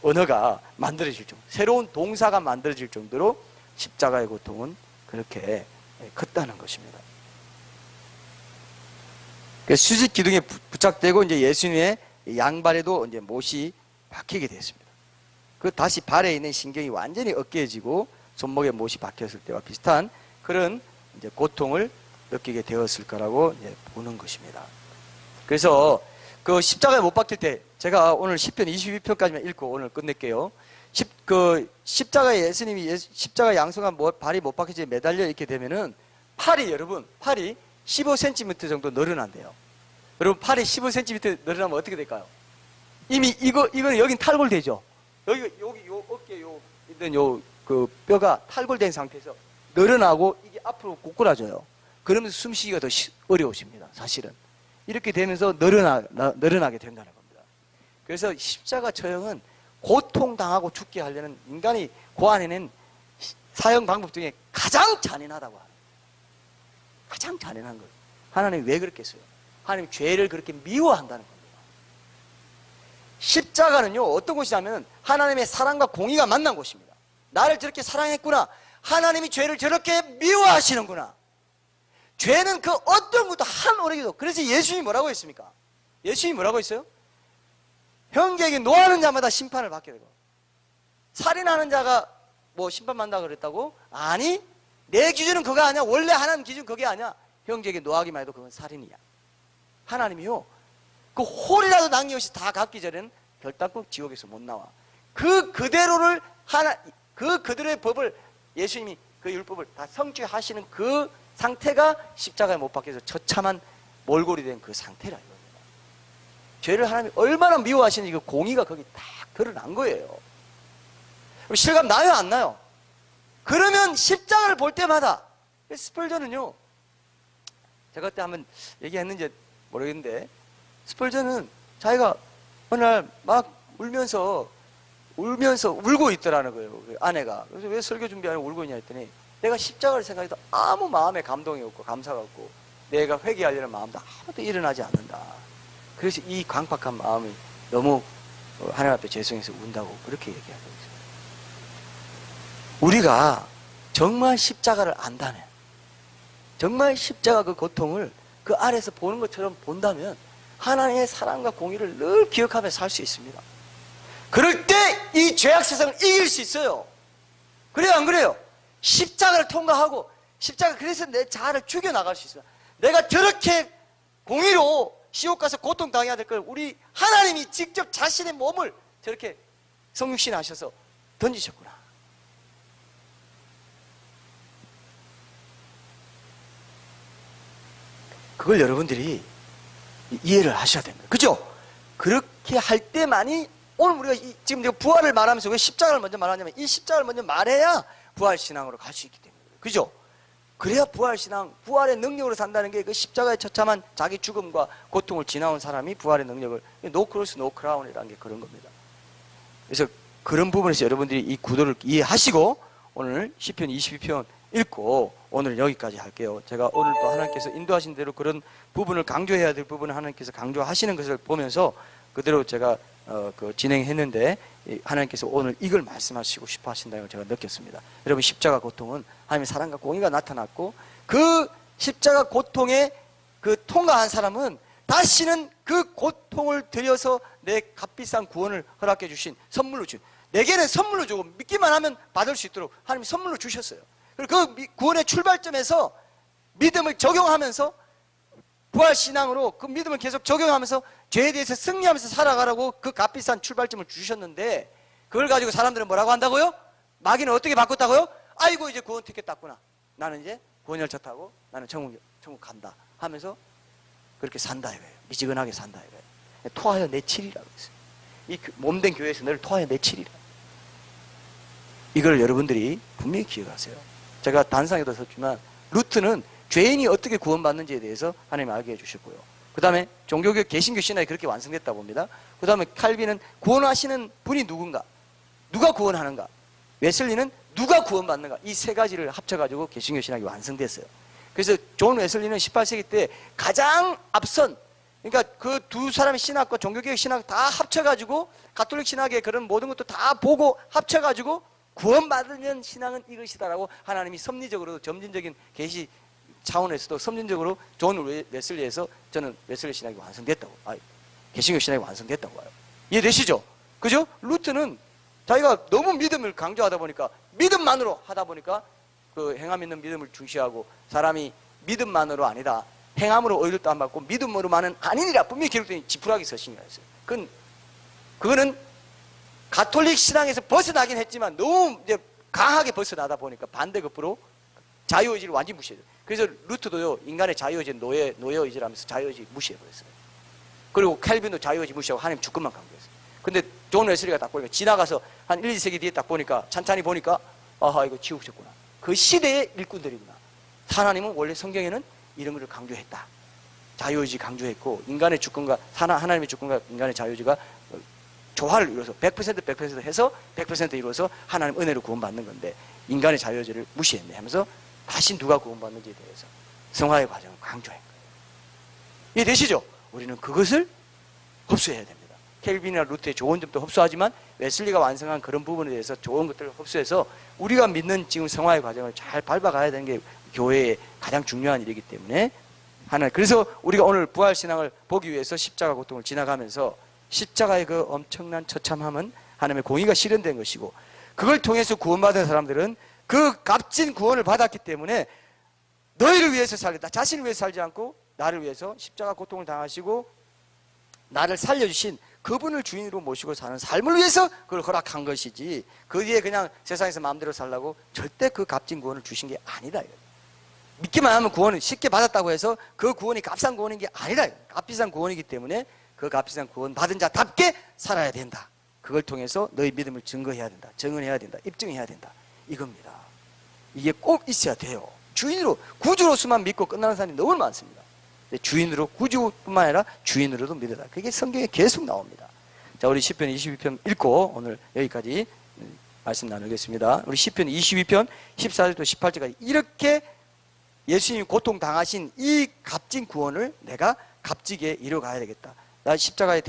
S2: 언어가 만들어질 정도, 새로운 동사가 만들어질 정도로 십자가의 고통은 그렇게 컸다는 것입니다. 수직 기둥에 부착되고 이제 예수님의 양발에도 이제 못이 박히게 됐습니다. 다시 발에 있는 신경이 완전히 어깨해지고 손목에 못이 박혔을 때와 비슷한 그런 이제 고통을 느끼게 되었을 거라고 이제 보는 것입니다. 그래서 그 십자가에 못 박힐 때, 제가 오늘 시편 22편까지만 읽고 오늘 끝낼게요. 십자가에 예수님이 십자가 양성한 발이 못 박혀지 매달려 있게 되면은 팔이 15cm 정도 늘어난대요. 여러분, 팔이 15cm 늘어나면 어떻게 될까요? 이미 이거는 여긴 탈골되죠. 여기 요 어깨 있는 그 뼈가 탈골된 상태에서 늘어나고 이게 앞으로 고꾸라져요. 그러면서 숨쉬기가 더 어려우십니다. 사실은 이렇게 되면서 늘어나게 된다는 겁니다. 그래서 십자가 처형은 고통당하고 죽게 하려는 인간이 고안해낸 사형 방법 중에 가장 잔인하다고 하는, 가장 잔인한 거예요. 하나님이 왜 그렇겠어요? 하나님 죄를 그렇게 미워한다는 겁니다. 십자가는요, 어떤 곳이냐면 하나님의 사랑과 공의가 만난 곳입니다. 나를 저렇게 사랑했구나, 하나님이 죄를 저렇게 미워하시는구나. 죄는 그 어떤 것도 한 오래기도. 그래서 예수님이 뭐라고 했습니까? 예수님이 뭐라고 했어요? 형제에게 노하는 자마다 심판을 받게 되고, 살인하는 자가 뭐 심판받는다고 그랬다고? 아니, 내 기준은 그거 아니야. 원래 하나님 기준 그게 아니야. 형제에게 노하기만 해도 그건 살인이야. 하나님이요, 그 홀이라도 남김없이 다 갚기 전에는 결단코 지옥에서 못 나와. 그대로의 법을, 예수님이 그 율법을 다 성취하시는 그 상태가 십자가에 못 박혀서 처참한 몰골이 된 그 상태라 이겁니다. 죄를 하나님이 얼마나 미워하시는지 그 공의가 거기 딱 드러난 거예요. 실감 나요, 안 나요? 그러면 십자가를 볼 때마다 스펄전은요, 제가 그때 한번 얘기했는지 모르겠는데, 스펄전은 자기가 어느 날 막 울면서 울고 있더라는 거예요, 그 아내가. 그래서 왜 설교 준비하느라고 울고 있냐 했더니, 내가 십자가를 생각해도 아무 마음에 감동이 없고 감사가 없고 내가 회개하려는 마음도 아무도 일어나지 않는다. 그래서 이 강팍한 마음이 너무 하나님 앞에 죄송해서 운다고 그렇게 얘기하고 있어요. 우리가 정말 십자가를 안다면, 정말 십자가 그 고통을 그 아래에서 보는 것처럼 본다면 하나님의 사랑과 공의를 늘 기억하며 살 수 있습니다. 그럴 때 이 죄악 세상을 이길 수 있어요. 그래요, 안 그래요? 십자가를 통과하고, 십자가, 그래서 내 자아를 죽여나갈 수 있어요. 내가 저렇게 공의로 지옥 가서 고통당해야 될 걸 우리 하나님이 직접 자신의 몸을 저렇게 성육신 하셔서 던지셨구나. 그걸 여러분들이 이해를 하셔야 됩니다. 그죠? 그렇게 할 때만이, 오늘 우리가 지금 내가 부활을 말하면서 왜 십자가를 먼저 말하냐면, 이 십자가를 먼저 말해야 부활신앙으로 갈 수 있기 때문에. 그죠? 그래야 부활신앙, 부활의 능력으로 산다는 게 그 십자가에 처참한 자기 죽음과 고통을 지나온 사람이 부활의 능력을, 노 크로스 노 크라운이라는 게 그런 겁니다. 그래서 그런 부분에서 여러분들이 이 구도를 이해하시고 오늘 시편 22편 읽고 오늘 여기까지 할게요. 제가 오늘 또 하나님께서 인도하신 대로 그런 부분을 강조해야 될 부분을 하나님께서 강조하시는 것을 보면서 그대로 제가 진행했는데, 하나님께서 오늘 이걸 말씀하시고 싶어 하신다는 걸 제가 느꼈습니다. 여러분, 십자가 고통은 하나님의 사랑과 공의가 나타났고, 그 십자가 고통에 그 통과한 사람은 다시는 그 고통을 들여서 내 값비싼 구원을 허락해 주신 선물로 내게는 선물로 주고 믿기만 하면 받을 수 있도록 하나님이 선물로 주셨어요. 그리고 그 구원의 출발점에서 믿음을 적용하면서 부활신앙으로 그 믿음을 계속 적용하면서 죄에 대해서 승리하면서 살아가라고 그 값비싼 출발점을 주셨는데, 그걸 가지고 사람들은 뭐라고 한다고요? 마귀는 어떻게 바꿨다고요? 아이고, 이제 구원 티켓 땄구나. 나는 이제 구원열차 타고 나는 천국 간다 하면서 그렇게 산다 이거예요. 미지근하게 산다 이거예요. 토하여 내치리라고 했어요. 이 몸된 교회에서 늘 토하여 내치리라. 이걸 여러분들이 분명히 기억하세요. 제가 단상에도 썼지만, 루트는 죄인이 어떻게 구원받는지에 대해서 하나님이 알게 해주셨고요. 그 다음에 종교개혁 개신교 신학이 그렇게 완성됐다 봅니다. 그 다음에 칼빈은 구원하시는 분이 누군가, 누가 구원하는가, 웨슬리는 누가 구원받는가, 이 세 가지를 합쳐가지고 개신교 신학이 완성됐어요. 그래서 존 웨슬리는 18세기 때 가장 앞선, 그러니까 그 두 사람의 신학과 종교개혁 신학 다 합쳐가지고 가톨릭 신학의 그런 모든 것도 다 보고 합쳐가지고 구원받으면 신앙은 이것이다라고 하나님이 섭리적으로 점진적인 계시 차원에서도 섭리적으로 존 웨슬리에서 저는 웨슬리 신학이 완성됐다고, 개신교 신학이 완성됐다고 봐요. 이해되시죠? 그죠? 루트는 자기가 너무 믿음을 강조하다 보니까, 믿음만으로 하다 보니까 그 행함 있는 믿음을 중시하고, 사람이 믿음만으로 아니다, 행함으로 의롭다 안 받고 믿음으로만은 아니니라 분명히 기록된 지푸라기 서신이라 했어요. 그거는 가톨릭 신앙에서 벗어나긴 했지만 너무 이제 강하게 벗어나다 보니까 반대급부로 자유의지를 완전히 무시해요. 그래서 루트도요, 인간의 자유의지 노예의지를 하면서 자유의지 무시해버렸어요. 그리고 캘빈도 자유의지 무시하고 하나님 주권만 강조했어요. 근데 존 웨슬리가 딱 보니까, 지나가서 한 1, 2세기 뒤에 딱 보니까, 찬찬히 보니까, 아하, 이거 지우셨구나. 그 시대의 일꾼들이구나. 하나님은 원래 성경에는 이런 것을 강조했다. 자유의지 강조했고, 인간의 주권과 하나님의 주권과 인간의 자유의지가 조화를 이루어서 100% 해서 100% 이루어서 하나님 은혜로 구원받는 건데, 인간의 자유의지를 무시했네 하면서 다시 누가 구원받는지에 대해서 성화의 과정을 강조한 거예요. 이해되시죠? 우리는 그것을 흡수해야 됩니다. 켈빈이나 루트의 좋은 점도 흡수하지만 웨슬리가 완성한 그런 부분에 대해서 좋은 것들을 흡수해서 우리가 믿는 지금 성화의 과정을 잘 밟아가야 되는 게 교회의 가장 중요한 일이기 때문에, 그래서 우리가 오늘 부활신앙을 보기 위해서 십자가 고통을 지나가면서, 십자가의 그 엄청난 처참함은 하나님의 공의가 실현된 것이고, 그걸 통해서 구원받은 사람들은 그 값진 구원을 받았기 때문에 너희를 위해서 살겠다, 자신을 위해서 살지 않고 나를 위해서 십자가 고통을 당하시고 나를 살려주신 그분을 주인으로 모시고 사는 삶을 위해서 그걸 허락한 것이지, 그 뒤에 그냥 세상에서 마음대로 살라고 절대 그 값진 구원을 주신 게 아니다. 믿기만 하면 구원을 쉽게 받았다고 해서 그 구원이 값싼 구원인 게 아니다. 값비싼 구원이기 때문에 그 값비싼 구원 받은 자답게 살아야 된다. 그걸 통해서 너희 믿음을 증거해야 된다. 증언해야 된다. 입증해야 된다. 이겁니다. 이게 꼭 있어야 돼요. 주인으로, 구주로서만 믿고 끝나는 사람이 너무 많습니다. 주인으로, 구주뿐만 아니라 주인으로도 믿어라. 그게 성경에 계속 나옵니다. 자, 우리 시편 22편 읽고 오늘 여기까지 말씀 나누겠습니다. 우리 시편 22편 14절부터 18절까지 이렇게 예수님이 고통당하신 이 값진 구원을 내가 값지게 이뤄가야 되겠다. 나 십자가에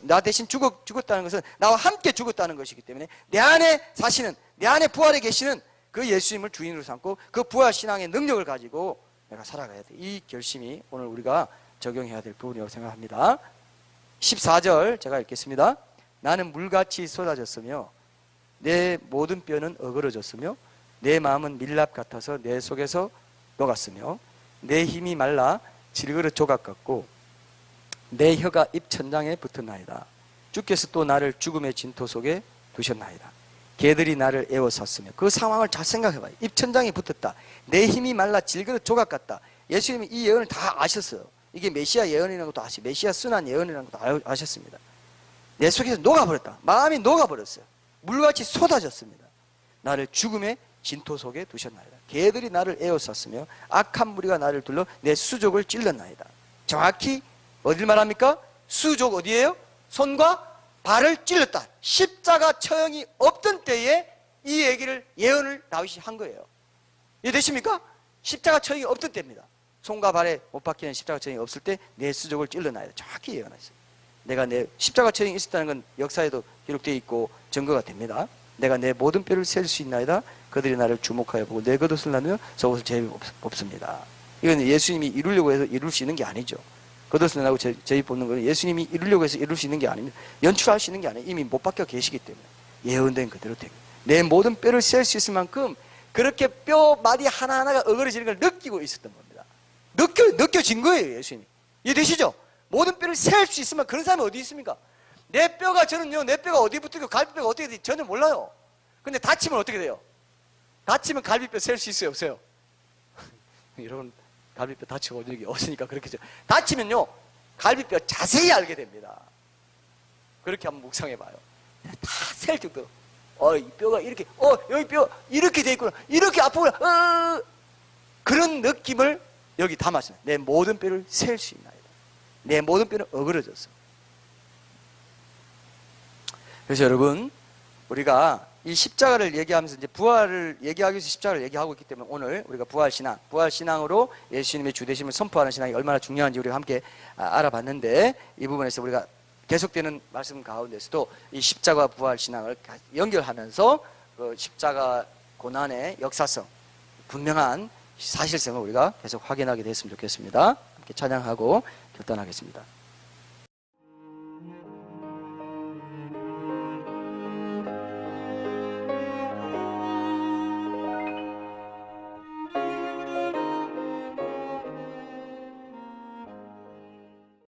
S2: 나 대신 죽었다는 것은 나와 함께 죽었다는 것이기 때문에 내 안에 사시는, 내 안에 부활에 계시는 그 예수님을 주인으로 삼고 그 부활 신앙의 능력을 가지고 내가 살아가야 돼. 이 결심이 오늘 우리가 적용해야 될 부분이라고 생각합니다. 14절 제가 읽겠습니다. 나는 물같이 쏟아졌으며 내 모든 뼈는 어그러졌으며 내 마음은 밀랍 같아서 내 속에서 녹았으며 내 힘이 말라 질그릇 조각 같고 내 혀가 입천장에 붙었나이다. 주께서 또 나를 죽음의 진토 속에 두셨나이다. 개들이 나를 에워쌌으며 그 상황을 잘 생각해봐요. 입천장에 붙었다. 내 힘이 말라 질그릇 조각 같다. 예수님이 이 예언을 다 아셨어요. 이게 메시아 예언이라는 것도 아시고 메시아 순환 예언이라는 것도 아셨습니다. 내 속에서 녹아버렸다. 마음이 녹아버렸어요. 물같이 쏟아졌습니다. 나를 죽음의 진토 속에 두셨나이다. 개들이 나를 에워쌌으며 악한 무리가 나를 둘러 내 수족을 찔렀나이다. 정확히 어딜 말합니까? 수족 어디예요? 손과 발을 찔렀다. 십자가 처형이 없던 때에 이 얘기를 예언을 다윗이 한 거예요. 이해되십니까? 십자가 처형이 없던 때입니다. 손과 발에 못 박히는 십자가 처형이 없을 때 내 수족을 찔러나야 돼. 정확히 예언했어요. 내가 내 십자가 처형이 있었다는 건 역사에도 기록되어 있고 증거가 됩니다. 내가 내 모든 뼈를 셀 수 있나이다. 그들이 나를 주목하여 보고 내 겉옷을 나누며 저것을 제입 없습니다. 이건 예수님이 이루려고 해서 이룰 수 있는 게 아니죠. 겉옷을 나누고 제입 뽑는 것은 예수님이 이루려고 해서 이룰 수 있는 게 아닙니다. 연출할 수 있는 게 아니에요. 이미 못 박혀 계시기 때문에 예언된 그대로 됩니다. 내 모든 뼈를 셀 수 있을 만큼 그렇게 뼈 마디 하나하나가 어그러지는 걸 느끼고 있었던 겁니다. 느껴진 거예요. 예수님이. 이해되시죠? 모든 뼈를 셀 수 있으면 그런 사람이 어디 있습니까? 내 뼈가 저는요, 내 뼈가 어디 붙고 갈비뼈가 어떻게 될지 전혀 몰라요. 근데 다치면 어떻게 돼요? 다치면 갈비뼈 셀 수 있어요, 없어요? 여러분, 갈비뼈 다치고 어디 일이 없으니까 그렇게 다치면요, 갈비뼈 자세히 알게 됩니다. 그렇게 한번 묵상해봐요. 다 셀 정도로. 이 뼈가 이렇게, 여기 뼈 이렇게 돼 있구나. 이렇게 아프구나. 그런 느낌을 여기 담았어요. 내 모든 뼈를 셀 수 있나이다. 내 모든 뼈는 어그러졌어. 그래서 여러분, 우리가 이 십자가를 얘기하면서 이제 부활을 얘기하기 위해서 십자가를 얘기하고 있기 때문에 오늘 우리가 부활신앙으로 예수님의 주되심을 선포하는 신앙이 얼마나 중요한지 우리가 함께 알아봤는데, 이 부분에서 우리가 계속되는 말씀 가운데서도 이 십자가 부활신앙을 연결하면서 그 십자가 고난의 역사성, 분명한 사실성을 우리가 계속 확인하게 됐으면 좋겠습니다. 함께 찬양하고 결단하겠습니다.